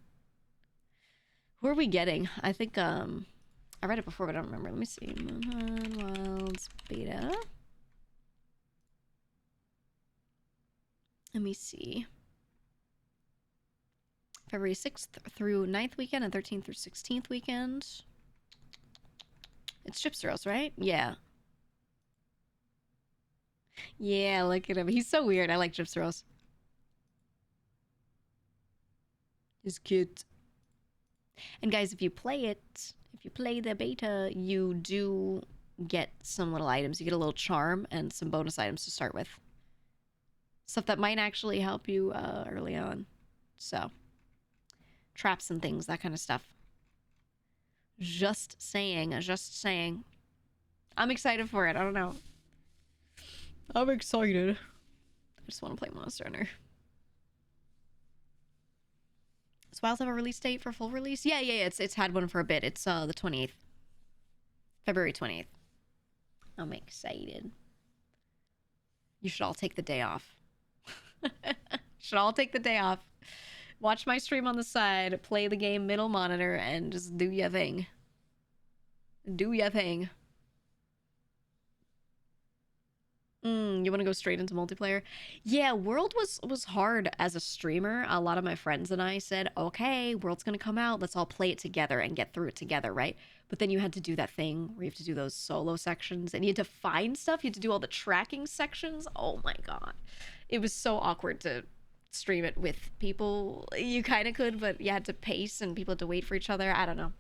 Who are we getting? I think, I read it before, but I don't remember. Let me see. Wilds beta. Let me see. February 6th through 9th weekend and 13th through 16th weekend. It's Chipsteros, right? Yeah. Yeah, look at him. He's so weird. I like Chipsteros. He's cute. And guys, if you play the beta, you do get some little items. You get a little charm and some bonus items to start with. Stuff that might actually help you early on. So, traps and things, that kind of stuff. Just saying, just saying. I'm excited for it. I don't know. I'm excited. I just want to play Monster Hunter. Does WoW have a release date for full release? Yeah. It's had one for a bit. It's the 28th. February 28th. I'm excited. You should all take the day off. Should all take the day off. Watch my stream on the side, play the game middle monitor, and just do your thing. Do your thing. You want to go straight into multiplayer? Yeah, World was hard as a streamer. A lot of my friends and I said, okay, World's gonna come out. Let's all play it together and get through it together, right? But then you had to do that thing where you have to do those solo sections and you had to find stuff. You had to do all the tracking sections. Oh my god. It was so awkward to stream it with people. You kind of could, but you had to pace and people had to wait for each other. I don't know.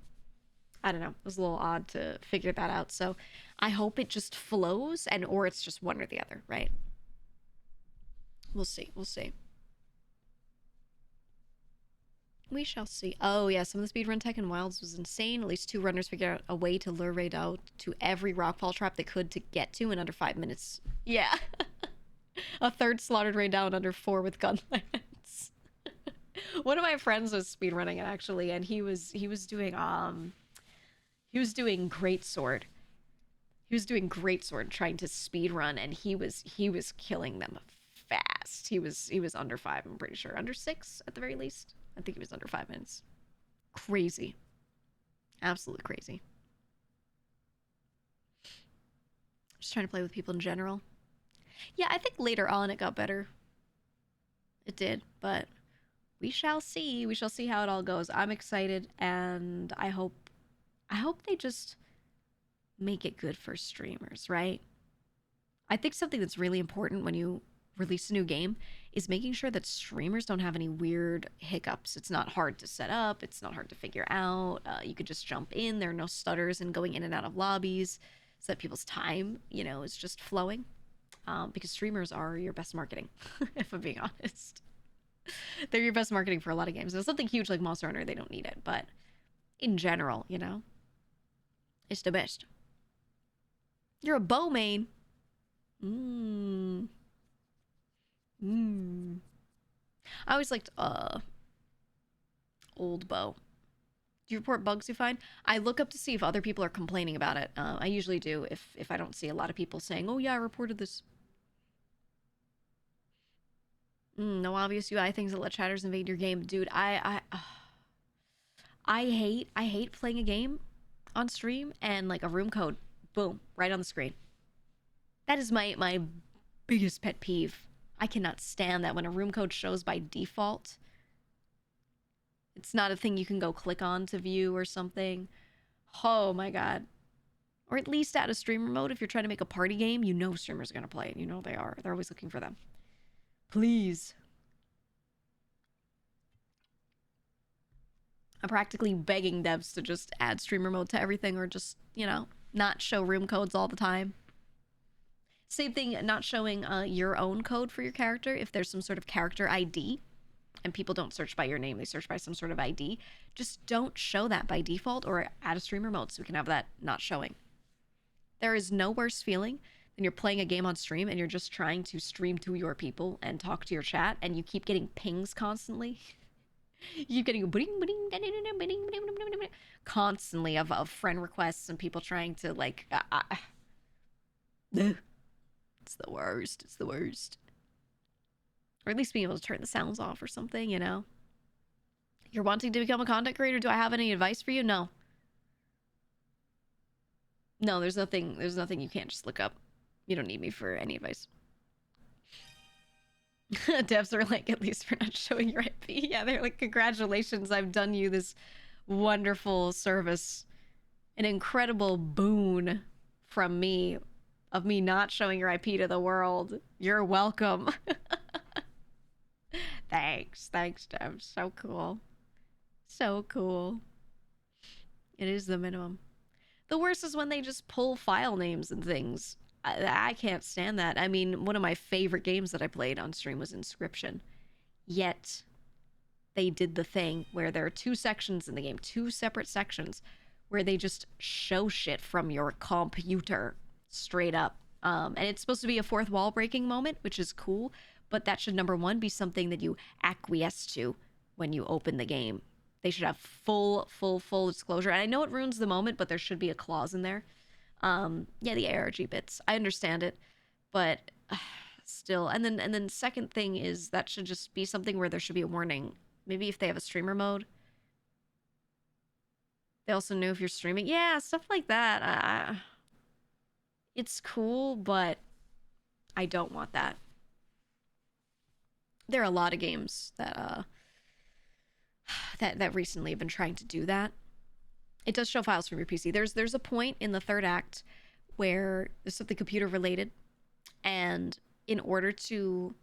It was a little odd to figure that out. So I hope it just flows or it's just one or the other, right? We'll see. We'll see. We shall see. Oh, yeah, some of the speedrun tech in Wilds was insane. At least 2 runners figured out a way to lure raid out to every rockfall trap they could to get to in under 5 minutes. Yeah. A third slaughtered raid down under 4 with gunlands. One of my friends was speedrunning it, actually, and he was doing greatsword. He was doing greatsword trying to speed run, and he was killing them fast. He was under 5, I'm pretty sure. Under 6 at the very least. I think he was under 5 minutes. Crazy. Absolutely crazy. Just trying to play with people in general. Yeah, I think later on it got better. It did, but we shall see. We shall see how it all goes. I'm excited, and I hope they just make it good for streamers, right? I think something that's really important when you release a new game is making sure that streamers don't have any weird hiccups. It's not hard to set up. It's not hard to figure out. You could just jump in. There are no stutters and going in and out of lobbies so that people's time, is just flowing. Because streamers are your best marketing, if I'm being honest. They're your best marketing for a lot of games. There's something huge like Monster Hunter, they don't need it. But in general, it's the best. You're a bow main. I always liked old bow. Do you report bugs you find? I look up to see if other people are complaining about it. I usually do if I don't see a lot of people saying, oh yeah, I reported this. No obvious UI things that let chatters invade your game. Dude, I hate playing a game on stream and like a room code, boom, right on the screen. That is my biggest pet peeve. I cannot stand that when a room code shows by default. It's not a thing you can go click on to view or something. Oh my god. Or at least add a streamer mode if you're trying to make a party game. Streamers are going to play it. They are. They're always looking for them. Please. I'm practically begging devs to just add streamer mode to everything or just, not show room codes all the time. Same thing, not showing your own code for your character if there's some sort of character ID and people don't search by your name, they search by some sort of ID. Just don't show that by default or add a streamer mode so we can have that not showing. There is no worse feeling than you're playing a game on stream and you're just trying to stream to your people and talk to your chat and you keep getting pings constantly. You keep getting constantly of friend requests and people trying to like it's the worst. It's the worst. Or at least being able to turn the sounds off or something, You're wanting to become a content creator? Do I have any advice for you? No. No, there's nothing you can't just look up. You don't need me for any advice. Devs are like, at least for not showing your IP. Yeah, they're like, congratulations, I've done you this wonderful service. An incredible boon from me of me not showing your IP to the world. You're welcome. Thanks, Devs. So cool. So cool. It is the minimum. The worst is when they just pull file names and things. I can't stand that. I mean, one of my favorite games that I played on stream was Inscription. Yet, they did the thing where there are two sections in the game, two separate sections, where they just show shit from your computer straight up. And it's supposed to be a fourth wall breaking moment, which is cool, but that should, number one, be something that you acquiesce to when you open the game. They should have full disclosure. And I know it ruins the moment, but there should be a clause in there. Yeah, the ARG bits. I understand it, but still. And then second thing is that should just be something where there should be a warning. Maybe if they have a streamer mode. They also know if you're streaming. Yeah, stuff like that. It's cool, but I don't want that. There are a lot of games that that recently have been trying to do that. It does show files from your PC. There's a point in the third act where there's something computer related, and in order to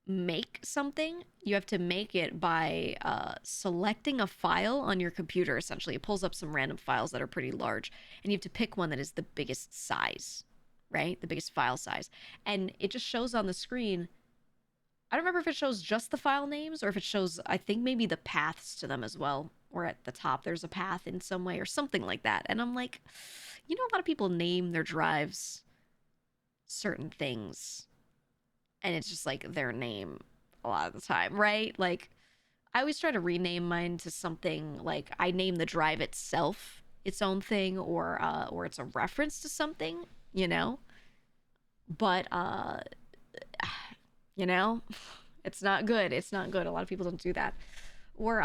make something, you have to make it by selecting a file on your computer. Essentially, it pulls up some random files that are pretty large, and you have to pick one that is the biggest size, right? The biggest file size, and it just shows on the screen. I don't remember if it shows just the file names or if it shows, I think maybe the paths to them as well, or at the top there's a path in some way or something like that. And I'm like, you know, a lot of people name their drives certain things, and it's just like their name a lot of the time, right? Like, I always try to rename mine to something like I name the drive itself its own thing, or it's a reference to something, you know. But you know, it's not good. It's not good. A lot of people don't do that. Or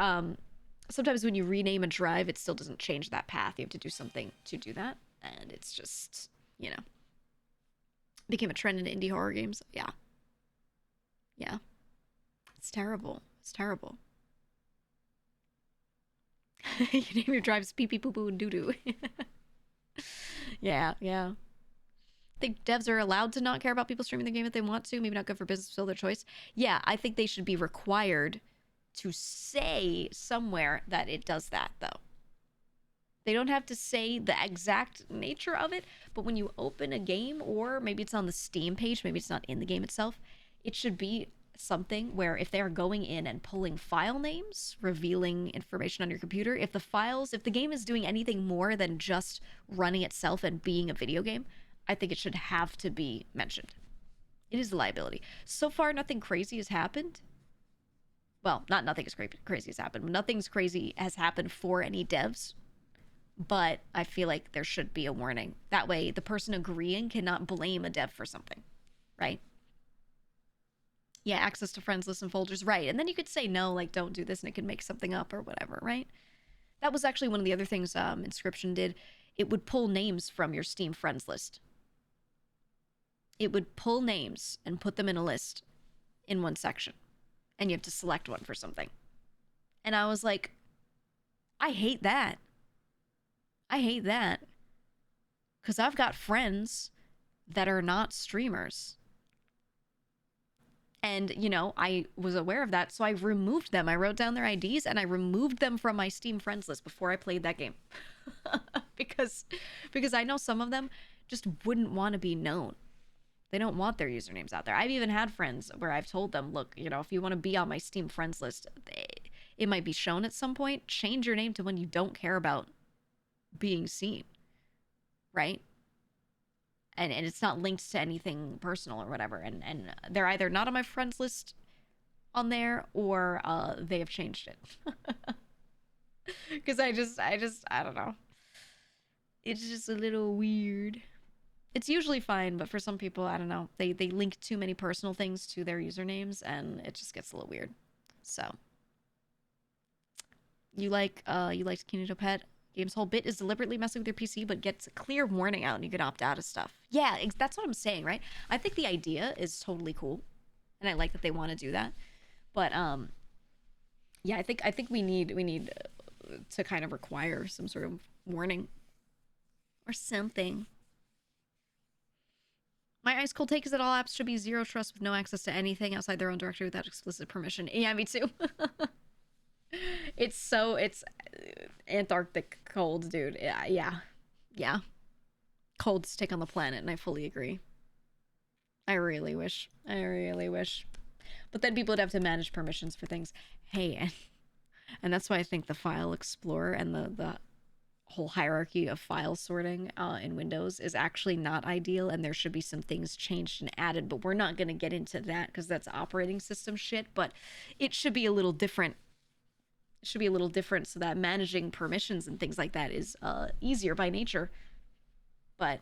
sometimes when you rename a drive, it still doesn't change that path. You have to do something to do that, and it's just, you know, became a trend in indie horror games. Yeah. Yeah. It's terrible. It's terrible. You name your drives pee pee poo poo and doo doo. Yeah, yeah. I think devs are allowed to not care about people streaming the game if they want to. Maybe not good for business, still their choice. Yeah, I think they should be required to say somewhere that it does that, though. They don't have to say the exact nature of it, but when you open a game, or maybe it's on the Steam page, maybe it's not in the game itself, it should be something where if they are going in and pulling file names, revealing information on your computer, if the game is doing anything more than just running itself and being a video game, I think it should have to be mentioned. It is a liability. So far, nothing crazy has happened. Well, not nothing is crazy has happened. Nothing's crazy has happened for any devs. But I feel like there should be a warning. That way, the person agreeing cannot blame a dev for something, right? Yeah, access to friends list and folders, right. And then you could say no, like, don't do this, and it could make something up or whatever, right? That was actually one of the other things Inscription did. It would pull names from your Steam friends list. It would pull names and put them in a list in one section. And you have to select one for something. And I was like, I hate that. I hate that. Because I've got friends that are not streamers. And, you know, I was aware of that, so I removed them. I wrote down their IDs, and I removed them from my Steam friends list before I played that game. because I know some of them just wouldn't want to be known. They don't want their usernames out there. I've even had friends where I've told them, look, you know, if you want to be on my Steam friends list, it might be shown at some point. Change your name to one you don't care about being seen, right? And it's not linked to anything personal or whatever. And they're either not on my friends list on there, or they have changed it. Because I don't know. It's just a little weird. It's usually fine, but for some people, I don't know. They link too many personal things to their usernames, and it just gets a little weird. So, you liked Kino to Pet? Game's whole bit is deliberately messing with your PC, but gets a clear warning out, and you can opt out of stuff. Yeah, that's what I'm saying, right? I think the idea is totally cool, and I like that they want to do that. But yeah, I think we need to kind of require some sort of warning or something. My ice cold take is that all apps should be zero trust with no access to anything outside their own directory without explicit permission. Yeah, me too. It's Antarctic cold, dude. Yeah. Yeah. Cold's take on the planet, and I fully agree. I really wish. I really wish. But then people would have to manage permissions for things. Hey, and that's why I think the file explorer and the whole hierarchy of file sorting in Windows is actually not ideal, and there should be some things changed and added, but we're not going to get into that because that's operating system shit, but it should be a little different. It should be a little different so that managing permissions and things like that is easier by nature. But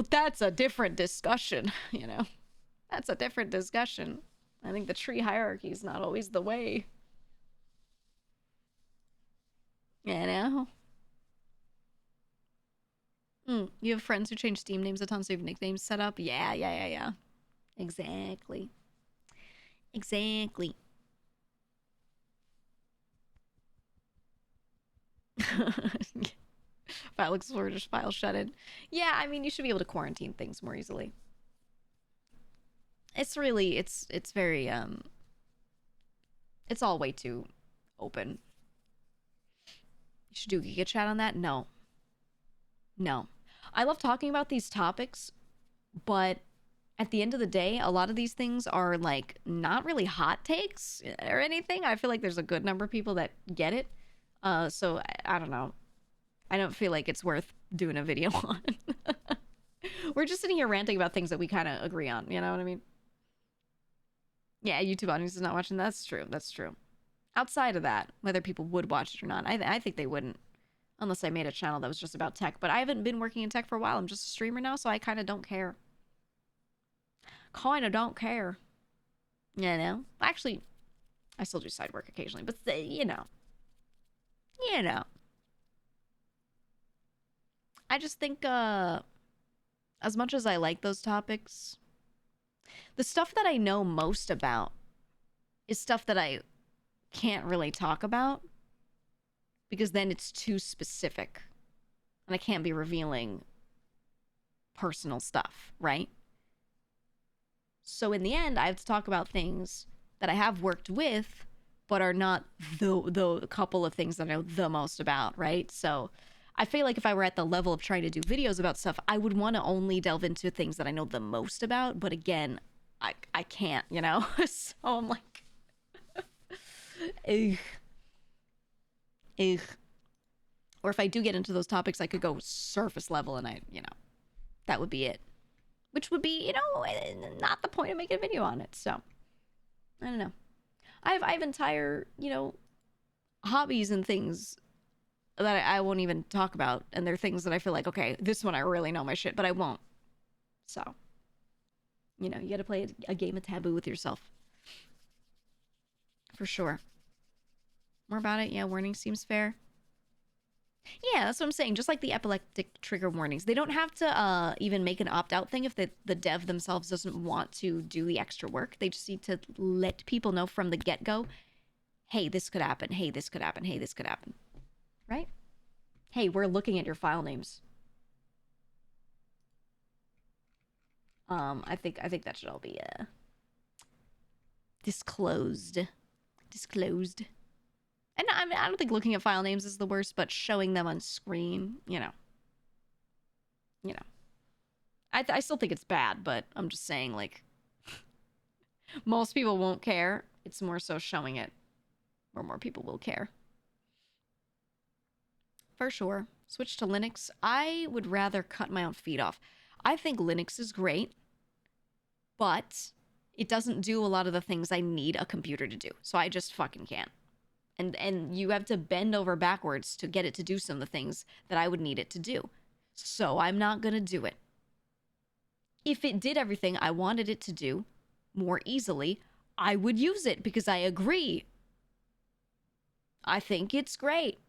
that's a different discussion, you know? That's a different discussion. I think the tree hierarchy is not always the way. You know? You have friends who change Steam names a ton, so you have nicknames set up? Yeah. Exactly. Exactly. File explorer, just file shut in. Yeah, I mean, you should be able to quarantine things more easily. It's really, it's very, it's all way too open. You should do Giga Chat on that? No. No. I love talking about these topics, but at the end of the day, a lot of these things are like not really hot takes or anything. I feel like there's a good number of people that get it. So I don't know. I don't feel like it's worth doing a video on. We're just sitting here ranting about things that we kind of agree on. You know what I mean? Yeah, YouTube audience is not watching. That's true. That's true. Outside of that, whether people would watch it or not, I think they wouldn't. Unless I made a channel that was just about tech. But I haven't been working in tech for a while. I'm just a streamer now, so I kind of don't care. Kind of don't care. You know? Actually, I still do side work occasionally, but you know. You know. I just think, as much as I like those topics, the stuff that I know most about is stuff that I can't really talk about because then it's too specific and I can't be revealing personal stuff, right? So in the end, I have to talk about things that I have worked with but are not the couple of things that I know the most about, right? So I feel like if I were at the level of trying to do videos about stuff, I would want to only delve into things that I know the most about, but again, I can't, you know? So I'm like, ugh. Ugh. Or if I do get into those topics, I could go surface level and that would be it. Which would be, not the point of making a video on it. So, I don't know. I have entire, hobbies and things that I won't even talk about. And they're things that I feel like, okay, this one I really know my shit, but I won't. So, you gotta play a game of taboo with yourself. For sure. More about it? Yeah, warning seems fair. Yeah, that's what I'm saying. Just like the epileptic trigger warnings. They don't have to even make an opt-out thing if the dev themselves doesn't want to do the extra work. They just need to let people know from the get-go, hey, this could happen. Hey, this could happen. Hey, this could happen. Right? Hey, we're looking at your file names. I think that should all be disclosed. Disclosed. And I don't think looking at file names is the worst, but showing them on screen, I still think it's bad, but I'm just saying, like, most people won't care. It's more so showing it where more people will care. For sure. Switch to Linux. I would rather cut my own feet off. I think Linux is great, but it doesn't do a lot of the things I need a computer to do. So I just fucking can't. And you have to bend over backwards to get it to do some of the things that I would need it to do. So I'm not going to do it. If it did everything I wanted it to do more easily, I would use it because I agree. I think it's great.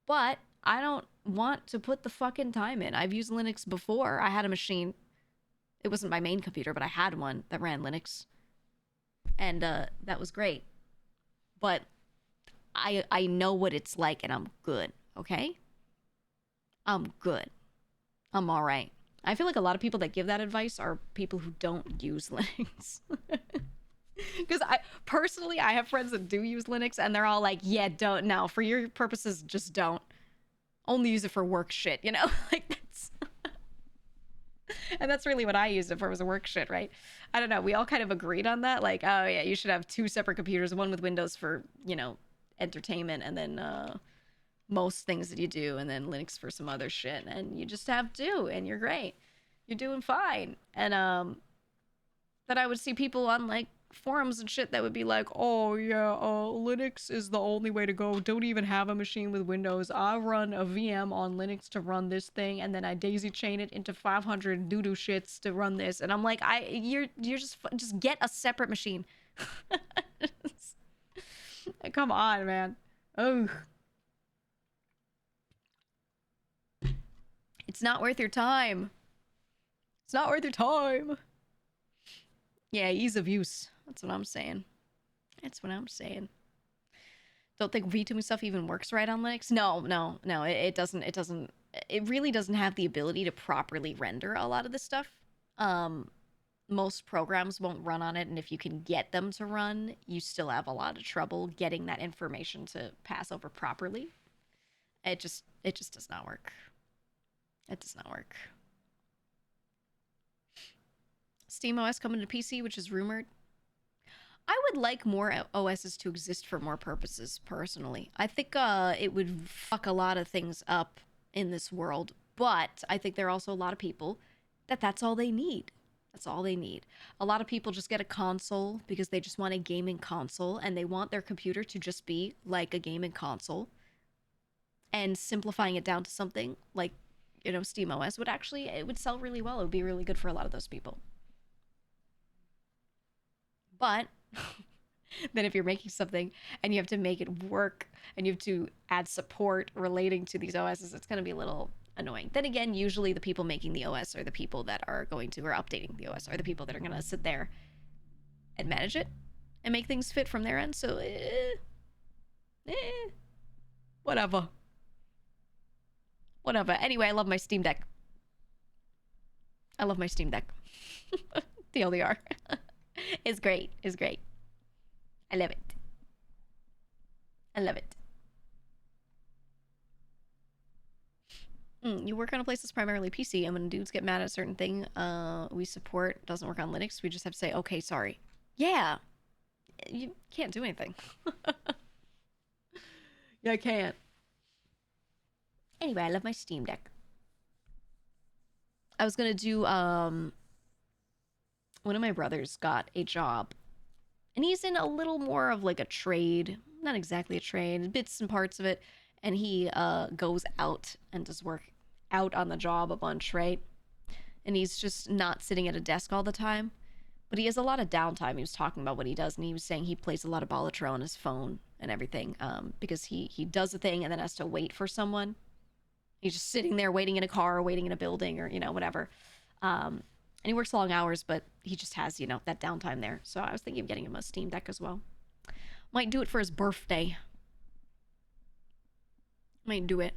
But I don't want to put the fucking time in. I've used Linux before. I had a machine. It wasn't my main computer, but I had one that ran Linux. And that was great. But I know what it's like and I'm good, okay? I'm good. I'm all right. I feel like a lot of people that give that advice are people who don't use Linux. Because I have friends that do use Linux and they're all like, yeah, don't, no, for your purposes, just don't. only use it for work shit, you know? Like, that's... And that's really what I used it for, was a work shit, right? I don't know. We all kind of agreed on that. Like, oh yeah, you should have 2 separate computers, one with Windows for, you know, entertainment, and then most things that you do, and then Linux for some other shit. And you just have 2, and you're great. You're doing fine. And then I would see people on like forums and shit that would be like, oh yeah, Linux is the only way to go. Don't even have a machine with Windows. I run a VM on Linux to run this thing, and then I daisy chain it into 500 doo-doo shits to run this. And I'm like, you're just get a separate machine. Come on, man. Oh, it's not worth your time. It's not worth your time. Yeah, ease of use. That's what I'm saying. That's what I'm saying. Don't think VTubing stuff even works right on Linux. No. It doesn't. It doesn't. It really doesn't have the ability to properly render a lot of this stuff. Most programs won't run on it, and if you can get them to run, you still have a lot of trouble getting that information to pass over properly. It just does not work. It does not work. SteamOS coming to PC, which is rumored. I would like more OSs to exist for more purposes, personally. I think it would fuck a lot of things up in this world, but I think there are also a lot of people that's all they need. That's all they need. A lot of people just get a console because they just want a gaming console, and they want their computer to just be like a gaming console. And simplifying it down to something like, you know, SteamOS would actually, it would sell really well. It would be really good for a lot of those people. But then if you're making something and you have to make it work and you have to add support relating to these OSs, it's going to be a little annoying. Then again, usually the people making the OS are the people that are going to, or updating the OS, are the people that are going to sit there and manage it and make things fit from their end. So, whatever. Whatever. Anyway, I love my Steam Deck. I love my Steam Deck. The LDR. It's great. It's great. I love it. I love it. You work on a place that's primarily PC, and when dudes get mad at a certain thing we support doesn't work on Linux, we just have to say, okay, sorry. Yeah. You can't do anything. Yeah, I can't. Anyway, I love my Steam Deck. I was gonna do, one of my brothers got a job, and he's in a little more of like a trade, not exactly a trade, bits and parts of it, and he goes out and does work out on the job a bunch, right? And he's just not sitting at a desk all the time, but he has a lot of downtime. He was talking about what he does, and he was saying he plays a lot of Balatro on his phone and everything, because he does a thing and then has to wait for someone. He's just sitting there waiting in a car, waiting in a building, or, you know, whatever. And he works long hours, but he just has, you know, that downtime there. So I was thinking of getting him a Steam Deck as well. Might do it for his birthday. Might do it.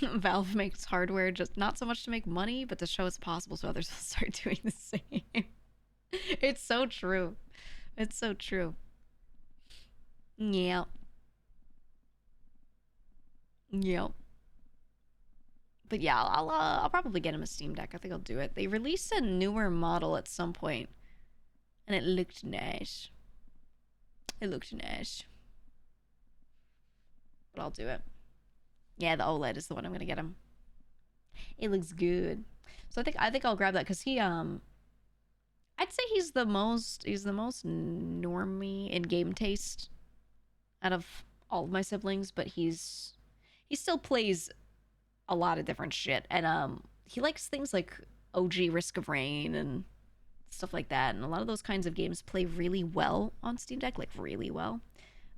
Valve makes hardware just not so much to make money, but to show it's possible so others will start doing the same. It's so true. It's so true. Yeah. Yep. But yeah, I'll probably get him a Steam Deck. I think I'll do it. They released a newer model at some point, and it looked nice. It looked nice. But I'll do it. Yeah, the OLED is the one I'm gonna get him. It looks good. So I think I'll grab that because he I'd say he's the most normie in game taste out of all of my siblings, but he still plays a lot of different shit, and he likes things like OG Risk of Rain and stuff like that, and a lot of those kinds of games play really well on Steam Deck, like really well.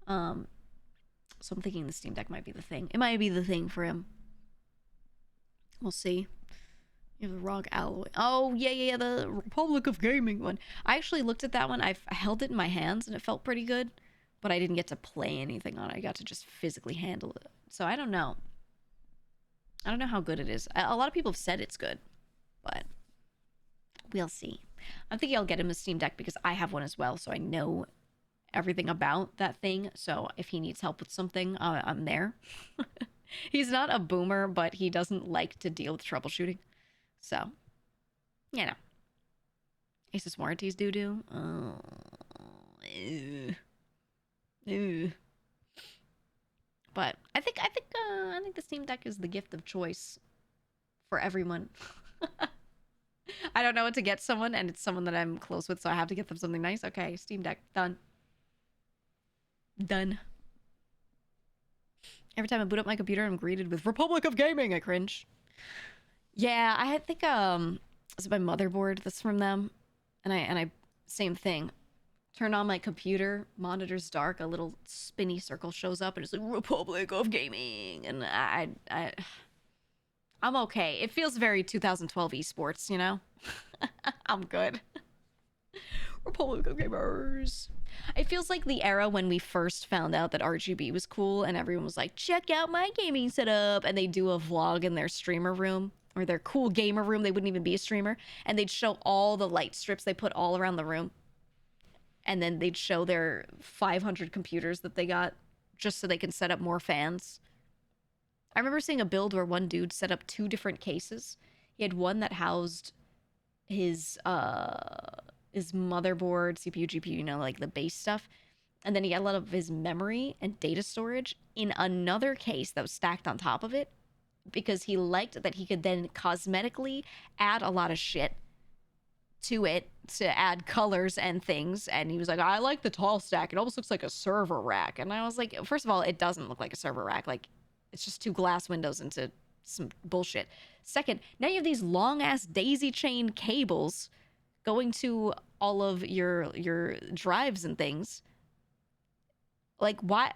So I'm thinking the Steam Deck might be the thing. It might be the thing for him. We'll see. You have the ROG Alloy. Oh, yeah, the Republic of Gaming one. I actually looked at that one. I held it in my hands, and it felt pretty good, but I didn't get to play anything on it. I got to just physically handle it. So I don't know. I don't know how good it is. A lot of people have said it's good, but we'll see. I'm thinking I'll get him a Steam Deck because I have one as well, so I know everything about that thing. So if he needs help with something, I'm there. He's not a boomer, but he doesn't like to deal with troubleshooting. So, you know. Asus warranties doo-doo. Oh, ew. Ew. But I think the Steam Deck is the gift of choice for everyone. I don't know what to get someone, and it's someone that I'm close with, so I have to get them something nice. Okay, Steam Deck, done. Done. Every time I boot up my computer, I'm greeted with Republic of Gaming. I cringe. Yeah, I think it's my motherboard that's from them, and I same thing. Turn on my computer, monitor's dark, a little spinny circle shows up, and it's like Republic of Gaming, and I'm okay. It feels very 2012 esports, you know? I'm good. Republic of Gamers. It feels like the era when we first found out that RGB was cool and everyone was like, check out my gaming setup. And they do a vlog in their streamer room or their cool gamer room. They wouldn't even be a streamer. And they'd show all the light strips they put all around the room. And then they'd show their 500 computers that they got just so they can set up more fans. I remember seeing a build where one dude set up 2 different cases. He had one that housed his motherboard, CPU, GPU, you know, like the base stuff. And then he had a lot of his memory and data storage in another case that was stacked on top of it because he liked that he could then cosmetically add a lot of shit to it to add colors and things. And he was like, I like the tall stack. It almost looks like a server rack. And I was like, first of all, it doesn't look like a server rack. Like, it's just 2 glass windows into some bullshit. Second, now you have these long ass daisy chain cables going to all of your drives and things. Like, why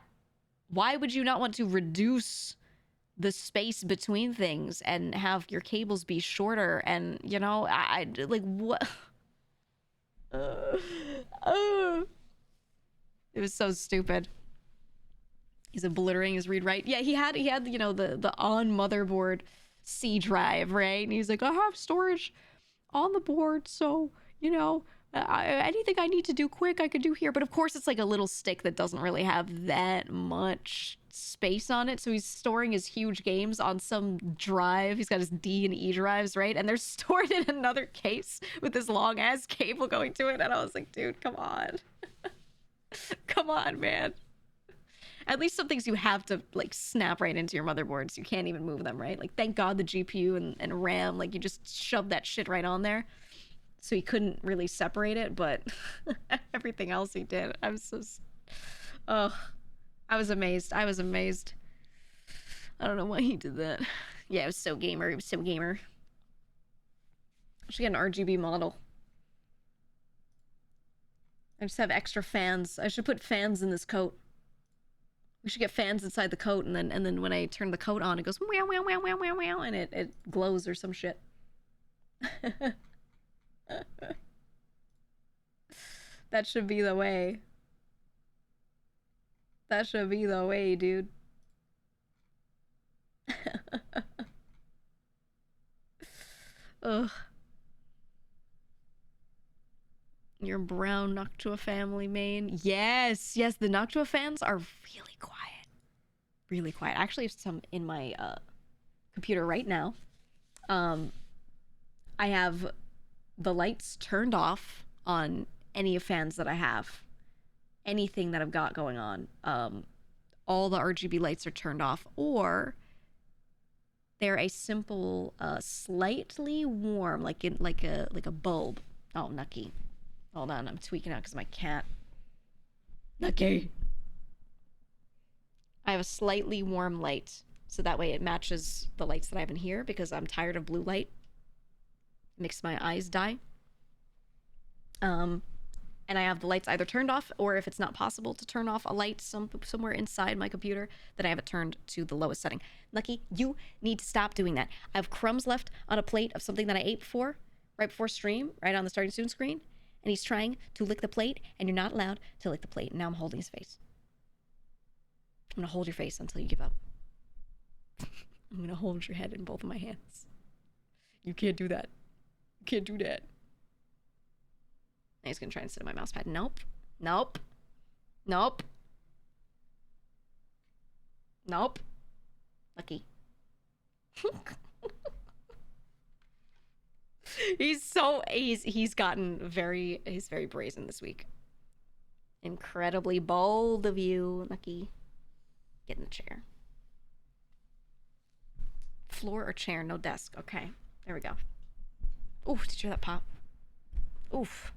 would you not want to reduce the space between things and have your cables be shorter? And, you know, I like, what? It was so stupid. He's obliterating his read write. Yeah, he had you know, the on motherboard C drive, right? And he's like, I have storage on the board, so, you know, anything I need to do quick, I could do here. But of course, it's like a little stick that doesn't really have that much space on it. So he's storing his huge games on some drive. He's got his D and E drives, right? And they're stored in another case with this long ass cable going to it. And I was like, dude, come on. Come on, man. At least some things you have to, like, snap right into your motherboards. You can't even move them, right? Like, thank God the GPU and RAM, like, you just shove that shit right on there. So he couldn't really separate it, but everything else he did. I was so... Oh, I was amazed. I was amazed. I don't know why he did that. Yeah, it was so gamer. It was so gamer. I should get an RGB model. I just have extra fans. I should put fans in this coat. We should get fans inside the coat, and then when I turn the coat on, it goes meow meow meow meow meow meow, and it glows or some shit. That should be the way. That should be the way, dude. Ugh. Your brown Noctua family main. Yes, yes, the Noctua fans are really quiet. Really quiet. I actually have some in my computer right now. I have the lights turned off on any fans that I have. Anything that I've got going on. All the RGB lights are turned off, or they're a simple, slightly warm, like a bulb. Oh, Nucky. Hold on, I'm tweaking out because my cat. Nucky. I have a slightly warm light, so that way it matches the lights that I have in here, because I'm tired of blue light. It makes my eyes die. And I have the lights either turned off, or if it's not possible to turn off a light somewhere inside my computer, then I have it turned to the lowest setting. Lucky, you need to stop doing that. I have crumbs left on a plate of something that I ate before, right before stream, right on the starting soon screen, and he's trying to lick the plate, and you're not allowed to lick the plate. And now I'm holding his face. I'm gonna hold your face until you give up. I'm gonna hold your head in both of my hands. You can't do that. You can't do that. And he's gonna try and sit on my mouse pad. Nope. Nope. Nope. Nope. Lucky. He's very brazen this week. Incredibly bold of you, Lucky. Get in the chair. Floor or chair, no desk. Okay, there we go. Oof, did you hear that pop? Oof.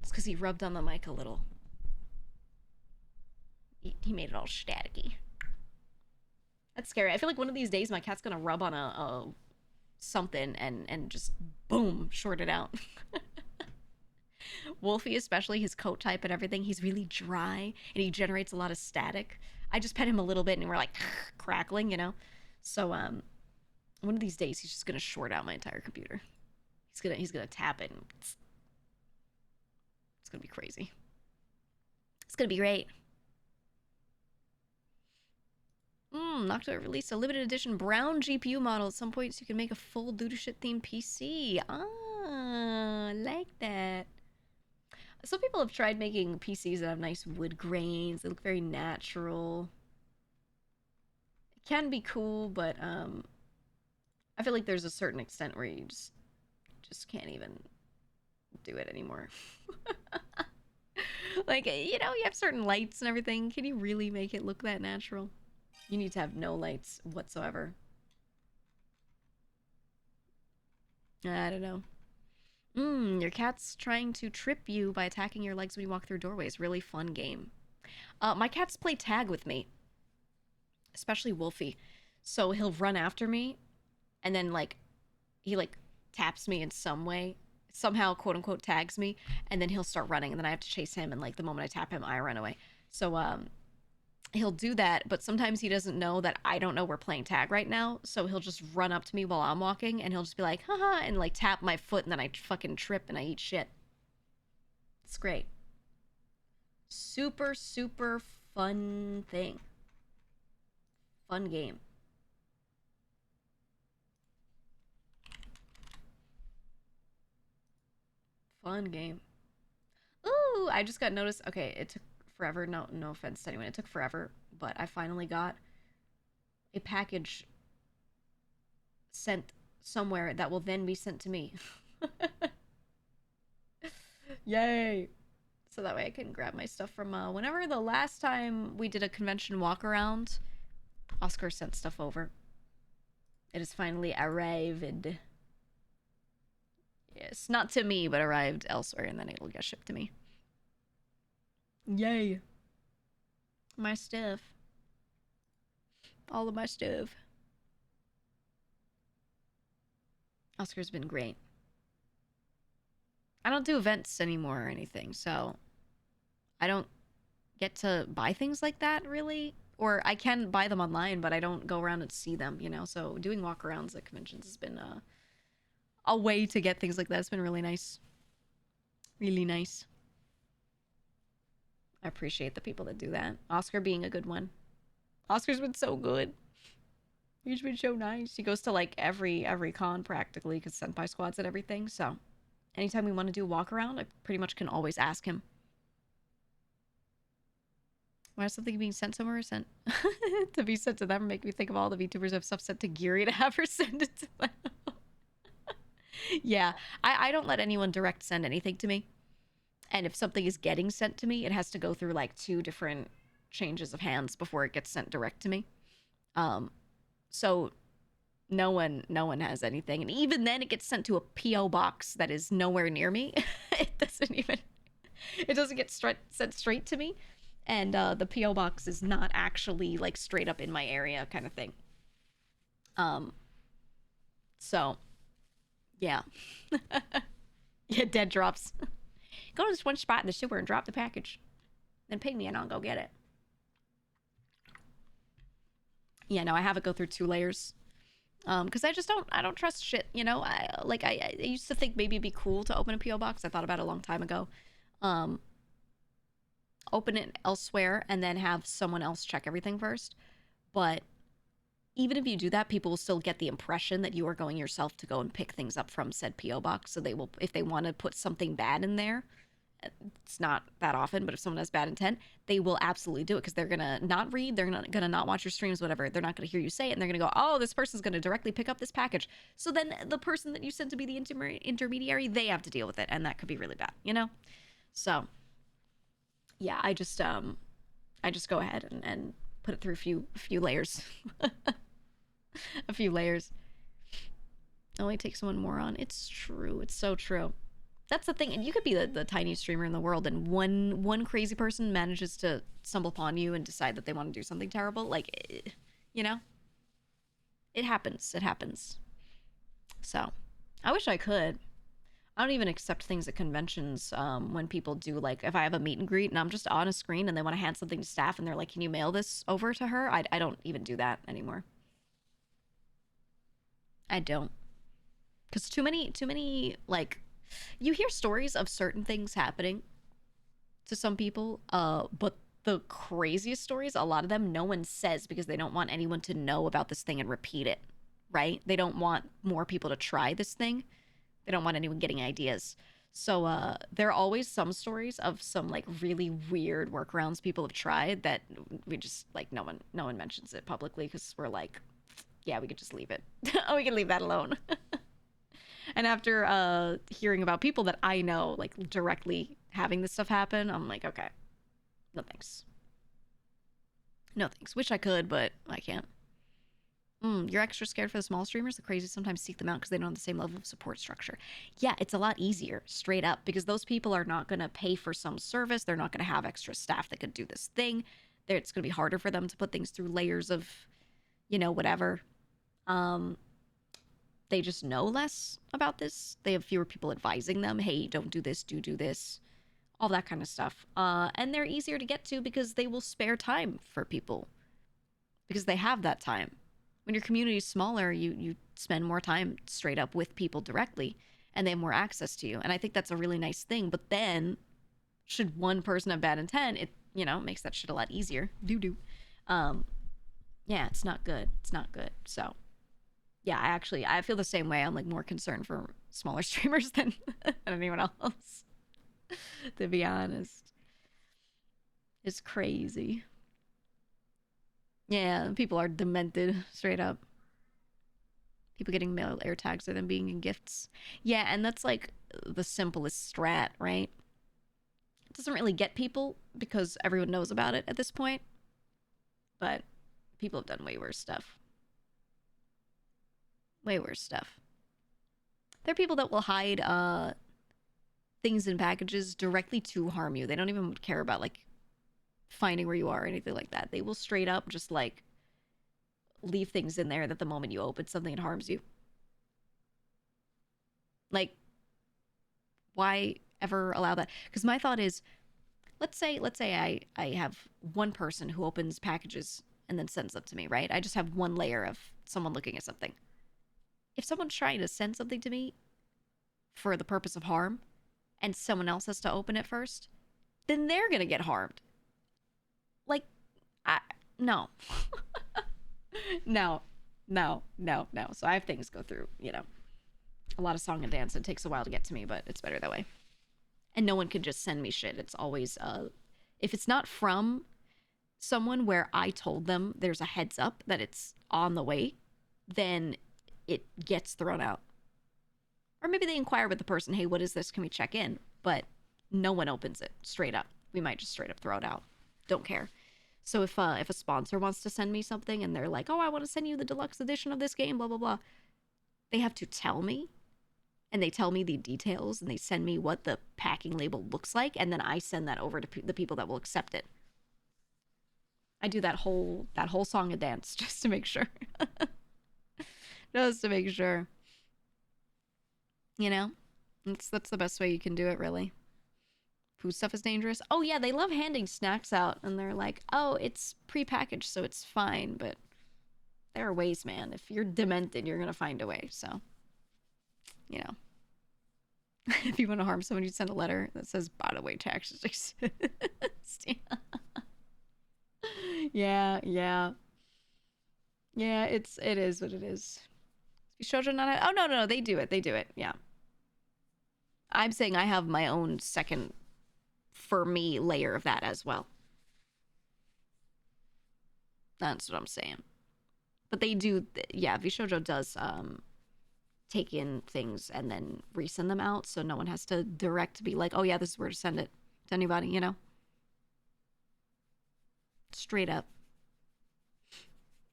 It's because he rubbed on the mic a little. He made it all staticky. That's scary. I feel like one of these days my cat's gonna rub on a something and just boom, short it out. Wolfie, especially his coat type and everything, he's really dry and he generates a lot of static. I just pet him a little bit and we're like crackling, you know. So one of these days he's just gonna short out my entire computer. He's gonna tap it and it's gonna be crazy. It's gonna be great. Noctua released a limited edition brown GPU model at some point so you can make a full do shit themed PC. Ah, like that. Some people have tried making PCs that have nice wood grains. They look very natural. It can be cool, but I feel like there's a certain extent where you just can't even do it anymore. Like, you know, you have certain lights and everything. Can you really make it look that natural? You need to have no lights whatsoever. I don't know. Your cat's trying to trip you by attacking your legs when you walk through doorways. Really fun game. My cats play tag with me. Especially Wolfie. So he'll run after me, and then, like, he, like, taps me in some way. Somehow, quote-unquote, tags me, and then he'll start running, and then I have to chase him, and, like, the moment I tap him, I run away. So, he'll do that, but sometimes he doesn't know that I don't know we're playing tag right now, so he'll just run up to me while I'm walking, and he'll just be like, haha, and, like, tap my foot, and then I fucking trip, and I eat shit. It's great. Super, super fun thing. Fun game. Fun game. Ooh, I just got noticed. Okay, it took forever. No offense to anyone. It took forever, but I finally got a package sent somewhere that will then be sent to me. Yay! So that way I can grab my stuff from whenever the last time we did a convention walk around, Oscar sent stuff over. It has finally arrived. Yes, not to me, but arrived elsewhere, and then it'll get shipped to me. Yay. My stuff. All of my stuff. Oscar's been great. I don't do events anymore or anything, so I don't get to buy things like that, really. Or I can buy them online, but I don't go around and see them, you know? So doing walkarounds at conventions has been a way to get things like that. It's been really nice. Really nice. I appreciate the people that do that. Oscar being a good one. Oscar's been so good. He's been so nice. He goes to, like, every con practically, because Senpai Squad's and everything, so anytime we want to do a walk around, I pretty much can always ask him. Why is something being sent somewhere or sent to be sent to them? Make me think of all the VTubers who have stuff sent to Geary to have her send it to them. Yeah, I don't let anyone direct send anything to me. And if something is getting sent to me, it has to go through, like, 2 different changes of hands before it gets sent direct to me. So no one has anything. And even then it gets sent to a PO box that is nowhere near me. It doesn't get sent straight to me. And the PO box is not actually, like, straight up in my area kind of thing. So yeah. Yeah, dead drops. Go to this one spot in the sewer and drop the package. Then ping me and I'll go get it. Yeah, no, I have it go through 2 layers. Because I don't trust shit, you know? I used to think maybe it'd be cool to open a P.O. box. I thought about it a long time ago. Open it elsewhere and then have someone else check everything first. But even if you do that, people will still get the impression that you are going yourself to go and pick things up from said P.O. box. So they will, if they want to put something bad in there, it's not that often, but if someone has bad intent, they will absolutely do it because they're gonna not read, they're gonna not watch your streams, whatever. They're not gonna hear you say it, and they're gonna go, oh, this person's gonna directly pick up this package. So then the person that you sent to be the intermediary, they have to deal with it, and that could be really bad, you know? So yeah, I just go ahead and put it through a few layers. A few layers. It only takes one moron. It's true. It's so true. That's the thing. And you could be the tiniest streamer in the world, and one crazy person manages to stumble upon you and decide that they want to do something terrible. Like, you know, it happens. It happens. So, I wish I could. I don't even accept things at conventions when people do, like, if I have a meet and greet and I'm just on a screen and they want to hand something to staff and they're like, can you mail this over to her? I don't even do that anymore. I don't. Because too many, like, you hear stories of certain things happening to some people, but the craziest stories, a lot of them, no one says because they don't want anyone to know about this thing and repeat it, right? They don't want more people to try this thing. They don't want anyone getting ideas. So there are always some stories of some like really weird workarounds people have tried that we just like no one mentions it publicly because we're like, yeah, we could just leave it. We can leave that alone. And after hearing about people that I know like directly having this stuff happen, I'm like, okay, no thanks. No thanks. Wish I could, but I can't. You're extra scared for the small streamers. The crazy sometimes seek them out because they don't have the same level of support structure. Yeah, it's a lot easier, straight up, because those people are not going to pay for some service. They're not going to have extra staff that could do this thing. It's going to be harder for them to put things through layers of, you know, whatever. They just know less about this. They have fewer people advising them. Hey, don't do this, do this. All that kind of stuff. And they're easier to get to because they will spare time for people. Because they have that time. When your community is smaller, you spend more time straight up with people directly, and they have more access to you. And I think that's a really nice thing. But then, should one person have bad intent, it, you know, makes that shit a lot easier. Yeah, it's not good. It's not good. So, yeah, I feel the same way. I'm like more concerned for smaller streamers than anyone else. To be honest, it's crazy. Yeah, people are demented, straight up. People getting mail air tags or them being in gifts. Yeah, and that's like the simplest strat, right? It doesn't really get people because everyone knows about it at this point. But people have done way worse stuff. Way worse stuff. There are people that will hide things in packages directly to harm you. They don't even care about like finding where you are or anything like that. They will straight up just like leave things in there that the moment you open something it harms you. Like, why ever allow that? Because my thought is, let's say I have one person who opens packages and then sends them to me, right? I just have one layer of someone looking at something. If someone's trying to send something to me for the purpose of harm and someone else has to open it first, then they're gonna get harmed. Like, no. No. So I have things go through, you know, a lot of song and dance. It takes a while to get to me, but it's better that way. And no one can just send me shit. It's always, if it's not from someone where I told them there's a heads up that it's on the way, then it gets thrown out. Or maybe they inquire with the person, hey, what is this? Can we check in? But no one opens it straight up. We might just straight up throw it out. Don't care. So if a sponsor wants to send me something and they're like, oh, I want to send you the deluxe edition of this game, blah, blah, blah. They have to tell me. And they tell me the details and they send me what the packing label looks like. And then I send that over to the people that will accept it. I do that whole song and dance just to make sure. Just to make sure. You know? That's the best way you can do it, really. Food stuff is dangerous. Oh, yeah, they love handing snacks out. And they're like, oh, it's prepackaged, so it's fine. But there are ways, man. If you're demented, you're going to find a way. So, you know. If you want to harm someone, you send a letter that says, by the way, taxes exist. Yeah. Yeah, it is what it is. Shoujo not have, oh, no, they do it. Yeah. I'm saying I have my own second for me, layer of that as well. That's what I'm saying. But they do, yeah, Vishojo does take in things and then resend them out, so no one has to direct be like, oh yeah, this is where to send it to anybody, you know? Straight up.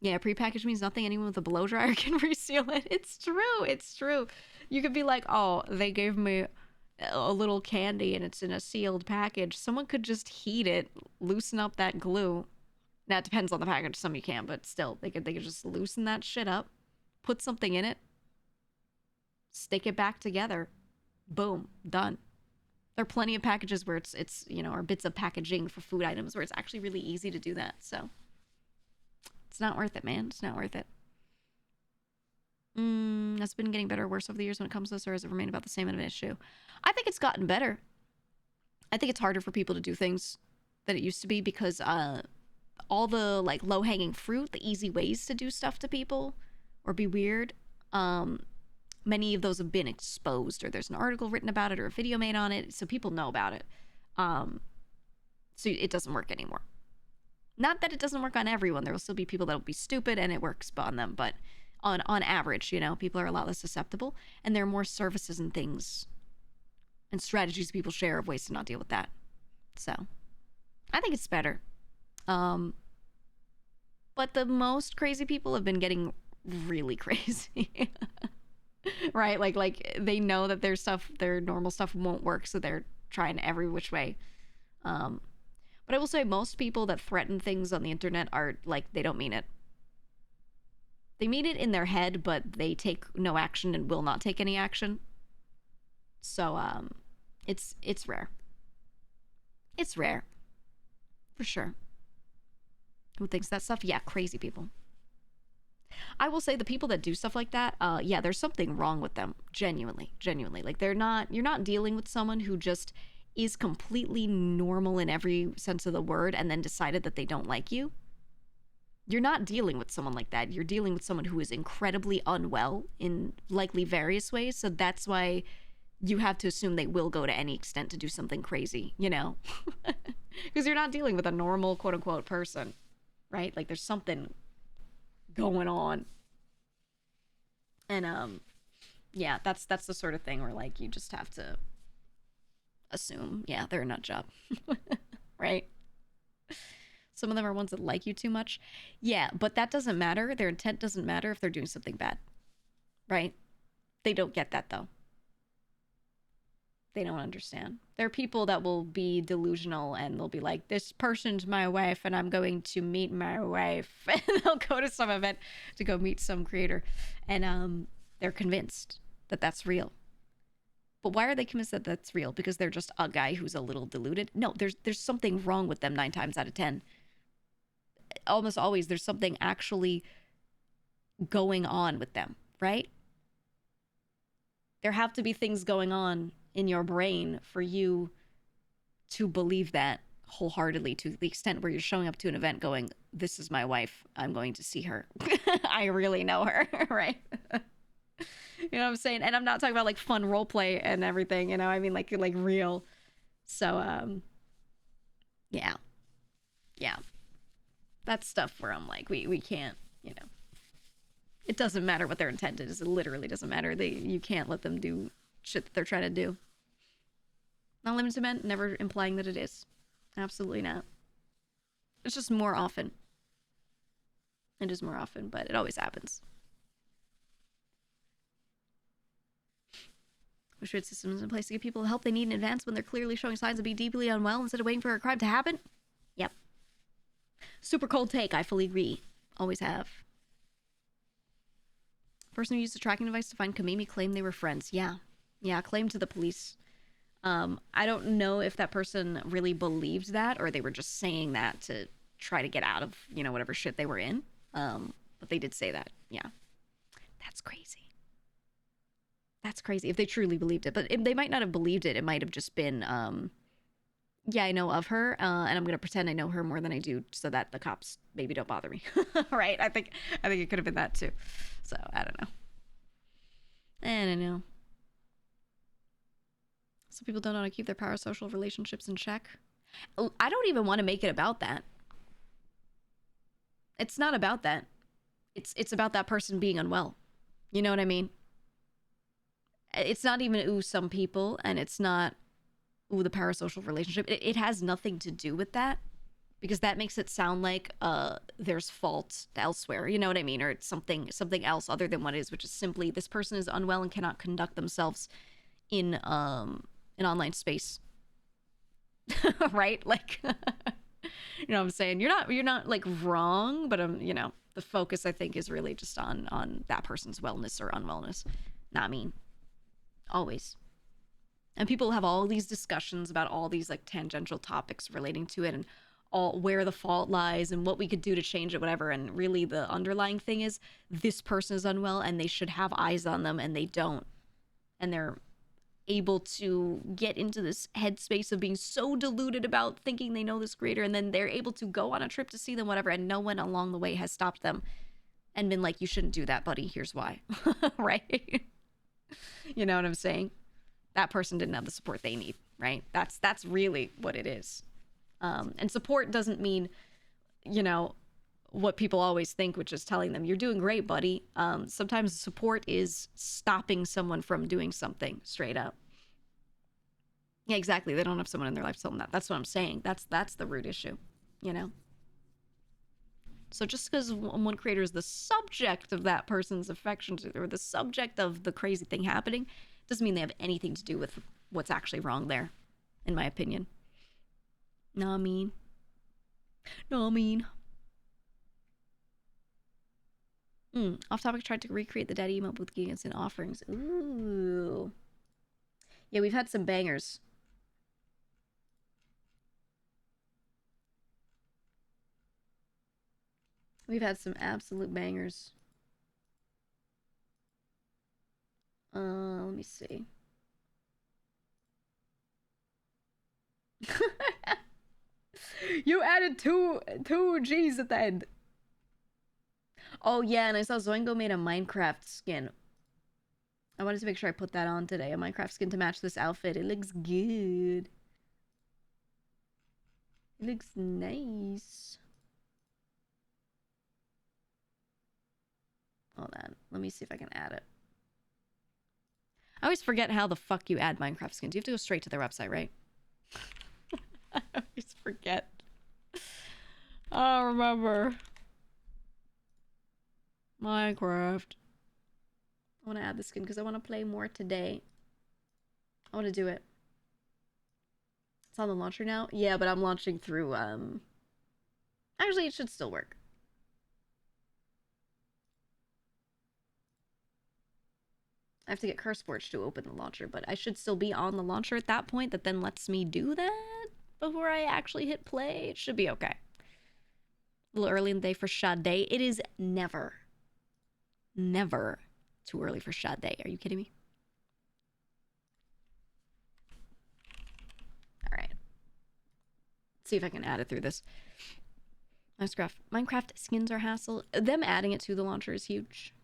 Yeah, prepackaged means nothing. Anyone with a blow dryer can reseal it. It's true. It's true. You could be like, oh, they gave me a little candy and it's in a sealed package. Someone could just heat it, loosen up that glue. Now, it depends on the package. Some you can, but still, they could just loosen that shit up, put something in it, stick it back together. Boom, done. There are plenty of packages where it's you know, or bits of packaging for food items where it's actually really easy to do that. So it's not worth it, man. It's not worth it. That's been getting better or worse over the years when it comes to this, or has it remained about the same of an issue? I think it's gotten better. I think it's harder for people to do things than it used to be because all the like low-hanging fruit, the easy ways to do stuff to people or be weird, many of those have been exposed, or there's an article written about it or a video made on it, so people know about it. So it doesn't work anymore. Not that it doesn't work on everyone. There will still be people that will be stupid and it works on them, but on average, you know, people are a lot less susceptible, and there are more services and things and strategies people share of ways to not deal with that. So I think it's better. But the most crazy people have been getting really crazy. Right? Like they know that their normal stuff won't work, so they're trying every which way. But I will say most people that threaten things on the internet are like, they don't mean it. They mean it in their head, but they take no action and will not take any action. So it's rare. It's rare. For sure. Who thinks that stuff? Yeah, crazy people. I will say the people that do stuff like that, yeah, there's something wrong with them. Genuinely. Like you're not dealing with someone who just is completely normal in every sense of the word and then decided that they don't like you. You're not dealing with someone like that. You're dealing with someone who is incredibly unwell in likely various ways. So that's why you have to assume they will go to any extent to do something crazy, you know? Because you're not dealing with a normal, quote unquote, person, right? Like there's something going on. And yeah, that's the sort of thing where like you just have to assume, yeah, they're a nut job. Right? Some of them are ones that like you too much. Yeah, but that doesn't matter. Their intent doesn't matter if they're doing something bad. Right? They don't get that though. They don't understand. There are people that will be delusional and they'll be like, this person's my wife and I'm going to meet my wife. And they'll go to some event to go meet some creator. And they're convinced that that's real. But why are they convinced that that's real? Because they're just a guy who's a little deluded? No, there's something wrong with them 9 times out of 10. Almost always there's something actually going on with them, right? There have to be things going on in your brain for you to believe that wholeheartedly, to the extent where you're showing up to an event going, this is my wife, I'm going to see her. I really know her, right? You know what I'm saying? And I'm not talking about like fun role play and everything, you know? I mean like real. So yeah. That's stuff where I'm like, we can't, you know. It doesn't matter what their intent is. It literally doesn't matter. You can't let them do shit that they're trying to do. Not limited to men, never implying that it is. Absolutely not. It's just more often. It is more often, but it always happens. Wish we had systems in place to give people the help they need in advance when they're clearly showing signs of being deeply unwell instead of waiting for a crime to happen. Yep. Super cold take. I fully agree. Always have. Person who used a tracking device to find Kamimi claimed they were friends. Yeah, claimed to the police. I don't know if that person really believed that or they were just saying that to try to get out of, you know, whatever shit they were in. But they did say that. Yeah. That's crazy. That's crazy if they truly believed it. But they might not have believed it. It might have just been, yeah, I know of her, and I'm going to pretend I know her more than I do so that the cops maybe don't bother me. Right? I think it could have been that too. So, I don't know. Some people don't know how to keep their parasocial relationships in check. I don't even want to make it about that. It's not about that. It's about that person being unwell. You know what I mean? It's not even, ooh, some people, and it's not, ooh, the parasocial relationship. It has nothing to do with that, because that makes it sound like there's fault elsewhere. You know what I mean? Or it's something else other than what it is, which is simply this person is unwell and cannot conduct themselves in an online space. Right? Like, you know what I'm saying? You're not like wrong, but you know, the focus I think is really just on that person's wellness or unwellness. Not mean. Always. And people have all these discussions about all these like tangential topics relating to it and all where the fault lies and what we could do to change it, whatever. And really the underlying thing is this person is unwell and they should have eyes on them, and they don't. And they're able to get into this headspace of being so deluded about thinking they know this creator, and then they're able to go on a trip to see them, whatever, and no one along the way has stopped them and been like, you shouldn't do that, buddy, here's why. Right? You know what I'm saying? That person didn't have the support they need, right? That's really what it is. And support doesn't mean, you know, what people always think, which is telling them, you're doing great, buddy. Sometimes support is stopping someone from doing something straight up. Yeah, exactly. They don't have someone in their life to tell them that. That's what I'm saying. That's the root issue, you know? So just because one creator is the subject of that person's affections or the subject of the crazy thing happening doesn't mean they have anything to do with what's actually wrong there, in my opinion. Know what I mean? Know what I mean? Off topic, tried to recreate the daddy emote with gigas and offerings. Ooh. Yeah, we've had some bangers. We've had some absolute bangers. Let me see. You added two G's at the end. Oh yeah, and I saw Zoingo made a Minecraft skin. I wanted to make sure I put that on today. A Minecraft skin to match this outfit. It looks good. It looks nice. Hold on. Let me see if I can add it. I always forget how the fuck you add Minecraft skins. You have to go straight to their website, right? I always forget. I don't remember. Minecraft. I want to add the skin because I want to play more today. I want to do it. It's on the launcher now? Yeah, but I'm launching through, Actually, it should still work. I have to get CurseForge to open the launcher, but I should still be on the launcher at that point. That then lets me do that before I actually hit play. It should be okay. A little early in the day for Shad Day. It is never too early for Shad Day. Are you kidding me? All right. Let's see if I can add it through this. Minecraft skins are hassle. Them adding it to the launcher is huge.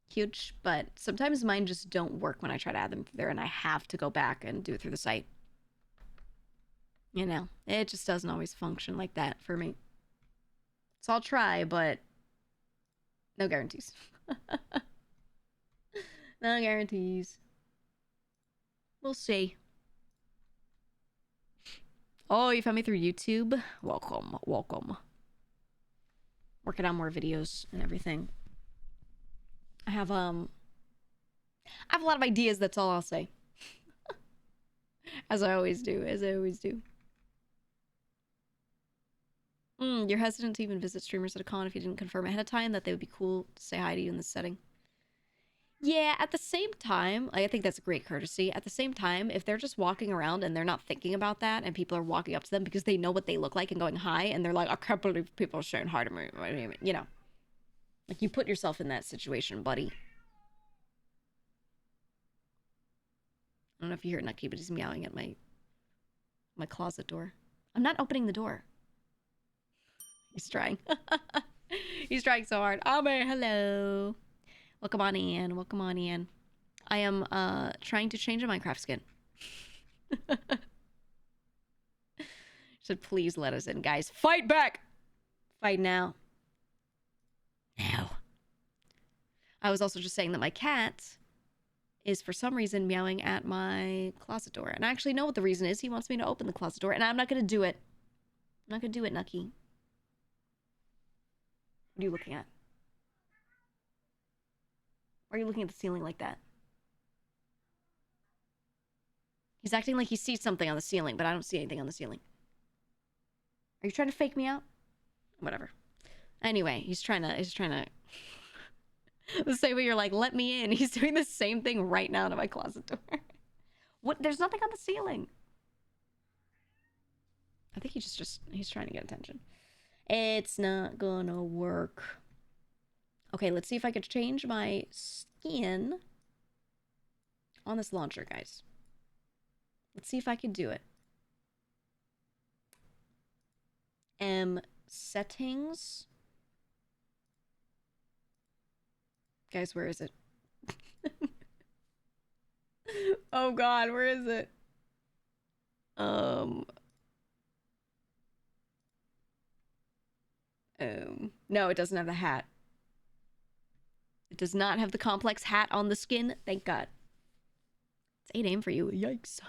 Huge, but sometimes mine just don't work when I try to add them there, and I have to go back and do it through the site. You know, it just doesn't always function like that for me. So I'll try, but no guarantees. No guarantees. We'll see. Oh, you found me through YouTube? Welcome, welcome. Working on more videos and everything. I have a lot of ideas, that's all I'll say. As I always do, You're hesitant to even visit streamers at a con if you didn't confirm ahead of time that they would be cool to say hi to you in this setting. Yeah, at the same time, I think that's a great courtesy. At the same time, if they're just walking around and they're not thinking about that, and people are walking up to them because they know what they look like and going hi, and they're like, I can't believe people are saying hi to me, you know. Like, you put yourself in that situation, buddy. I don't know if you hear Nucky, but he's meowing at my closet door. I'm not opening the door. He's trying. He's trying so hard. Ame, hello. Welcome on in. Welcome on in. I am trying to change a Minecraft skin. Said, please let us in, guys. Fight back! Fight now. Now. I was also just saying that my cat is for some reason meowing at my closet door. And I actually know what the reason is. He wants me to open the closet door, and I'm not going to do it. I'm not going to do it, Nucky. What are you looking at? Why are you looking at the ceiling like that? He's acting like he sees something on the ceiling, but I don't see anything on the ceiling. Are you trying to fake me out? Whatever. Anyway, he's trying to the same way you're like, let me in. He's doing the same thing right now to my closet door. What? There's nothing on the ceiling. I think he's trying to get attention. It's not gonna work. Okay, let's see if I could change my skin on this launcher, guys. Let's see if I can do it. Settings. Guys, where is it? Oh god, where is it? No, it doesn't have the hat. It does not have the complex hat on the skin. Thank God. It's 8 a.m. for you. Yikes.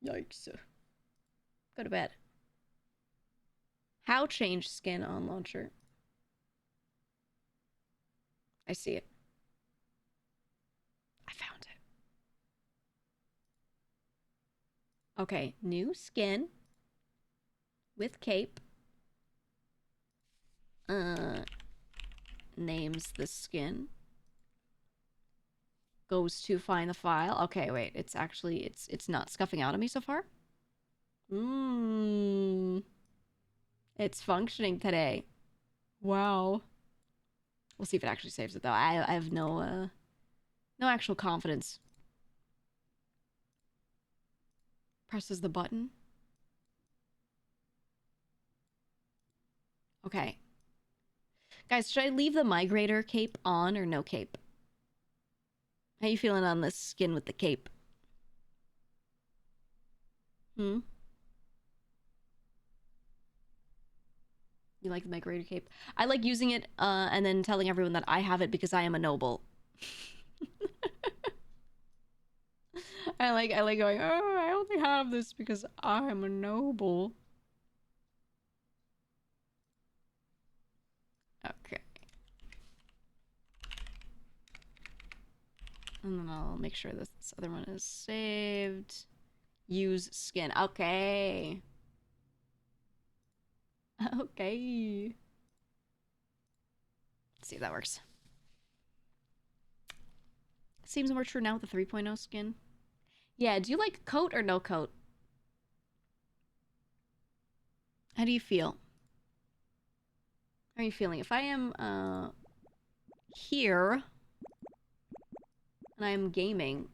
Yikes. Go to bed. How change skin on launcher? I see it. I found it. Okay, new skin with cape. Names the skin. Goes to find the file. Okay, wait. It's actually it's not scuffing out of me so far. It's functioning today. Wow. We'll see if it actually saves it though. I have no actual confidence. Presses the button. Okay. Guys, should I leave the migrator cape on or no cape? How you feeling on this skin with the cape? You like the migrator cape? I like using it and then telling everyone that I have it because I am a noble. I like going, oh, I only have this because I'm a noble. Okay. And then I'll make sure this other one is saved. Use skin. Okay. Okay. Let's see if that works. Seems more true now with the 3.0 skin. Yeah, do you like coat or no coat? How do you feel? How are you feeling? If I am here and I am gaming,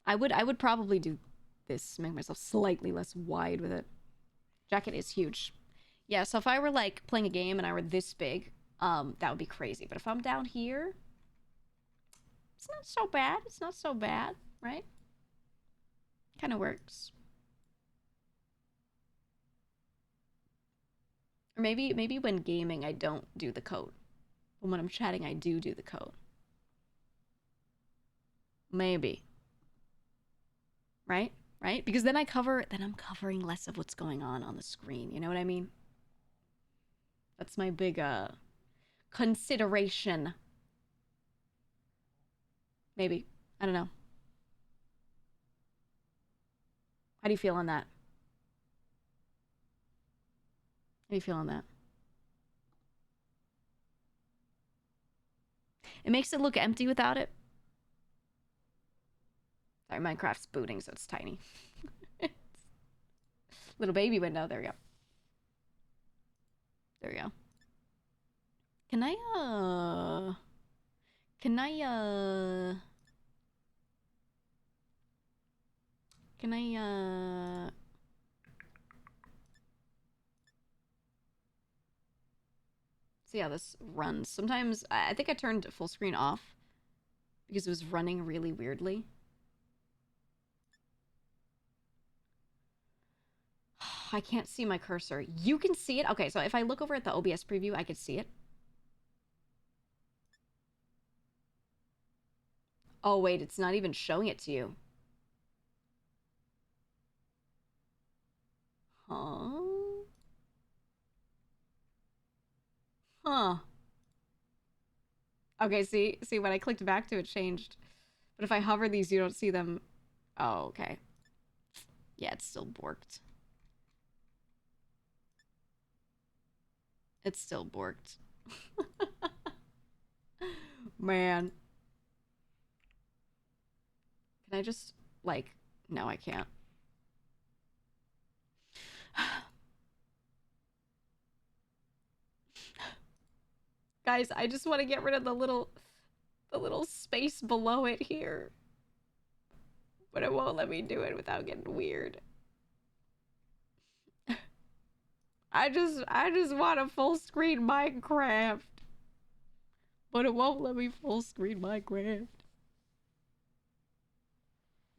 I would probably do this, make myself slightly less wide with it. Jacket is huge. Yeah, so if I were like playing a game and I were this big, that would be crazy. But if I'm down here, it's not so bad. It's not so bad, right? Kind of works. Or maybe when gaming I don't do the coat. But when I'm chatting I do the coat. Maybe. Right? Right? Because then I'm covering less of what's going on the screen. You know what I mean? That's my big consideration. Maybe. I don't know. How do you feel on that? How do you feel on that? It makes it look empty without it. Sorry, Minecraft's booting, so it's tiny. Little baby window. There we go. There we go. Can I see how this runs? Sometimes I think I turned full screen off because it was running really weirdly. I can't see my cursor. You can see it? Okay, so if I look over at the OBS preview, I could see it. Oh, wait, it's not even showing it to you. Huh? Huh. Okay, see, when I clicked back to it, changed. But if I hover these, you don't see them. Oh, okay. Yeah, it's still borked. It's still borked. Man. Can I just, like... No, I can't. Guys, I just want to get rid of the little space below it here. But it won't let me do it without getting weird. I just want a full screen Minecraft. But it won't let me full screen Minecraft.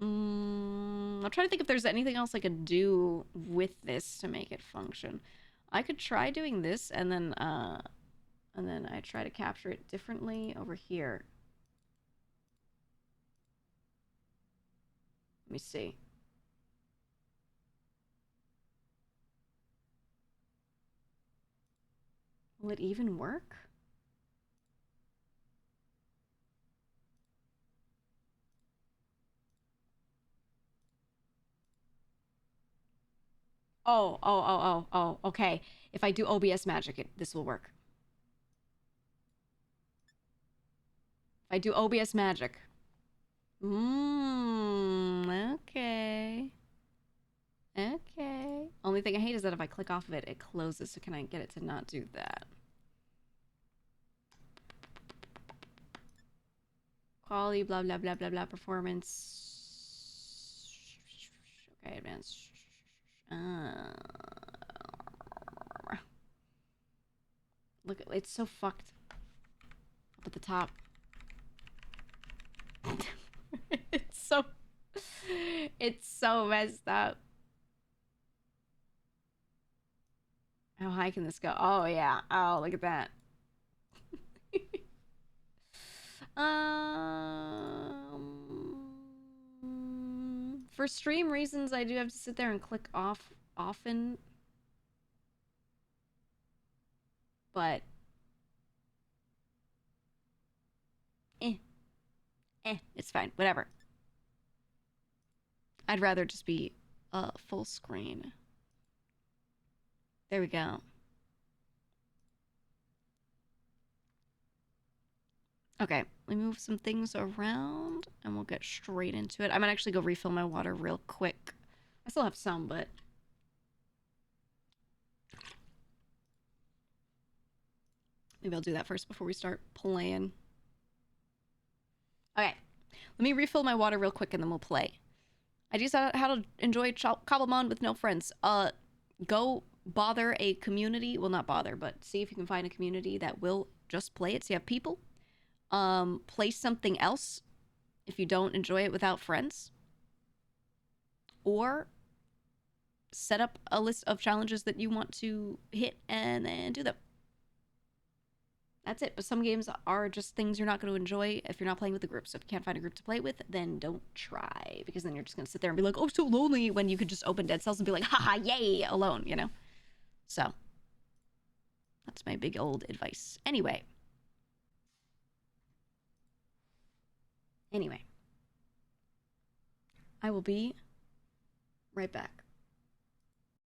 I'm trying to think if there's anything else I could do with this to make it function. I could try doing this and then I try to capture it differently over here. Let me see. Will it even work? Oh, okay. If I do OBS magic, this will work. If I do OBS magic. Okay. Okay. Only thing I hate is that if I click off of it, it closes. So can I get it to not do that? Quality, blah, blah, blah, blah, blah, performance. Okay, advanced. Look, it's so fucked up at the top. It's so messed up. How high can this go? Oh, yeah. Oh, look at that. For stream reasons, I do have to sit there and click off often. But it's fine. Whatever. I'd rather just be full screen. There we go. Okay, let me move some things around and we'll get straight into it. I might actually go refill my water real quick. I still have some, but... maybe I'll do that first before we start playing. Okay, let me refill my water real quick and then we'll play. I just how to enjoy Cobblemon with no friends. Go bother a community. Well, not bother, but see if you can find a community that will just play it so you have people. Play something else if you don't enjoy it without friends. Or set up a list of challenges that you want to hit and then do them. That's it. But some games are just things you're not going to enjoy if you're not playing with a group. So if you can't find a group to play with, then don't try. Because then you're just going to sit there and be like, oh, so lonely, when you could just open Dead Cells and be like, haha, yay, alone, you know? So, that's my big old advice. Anyway. I will be right back.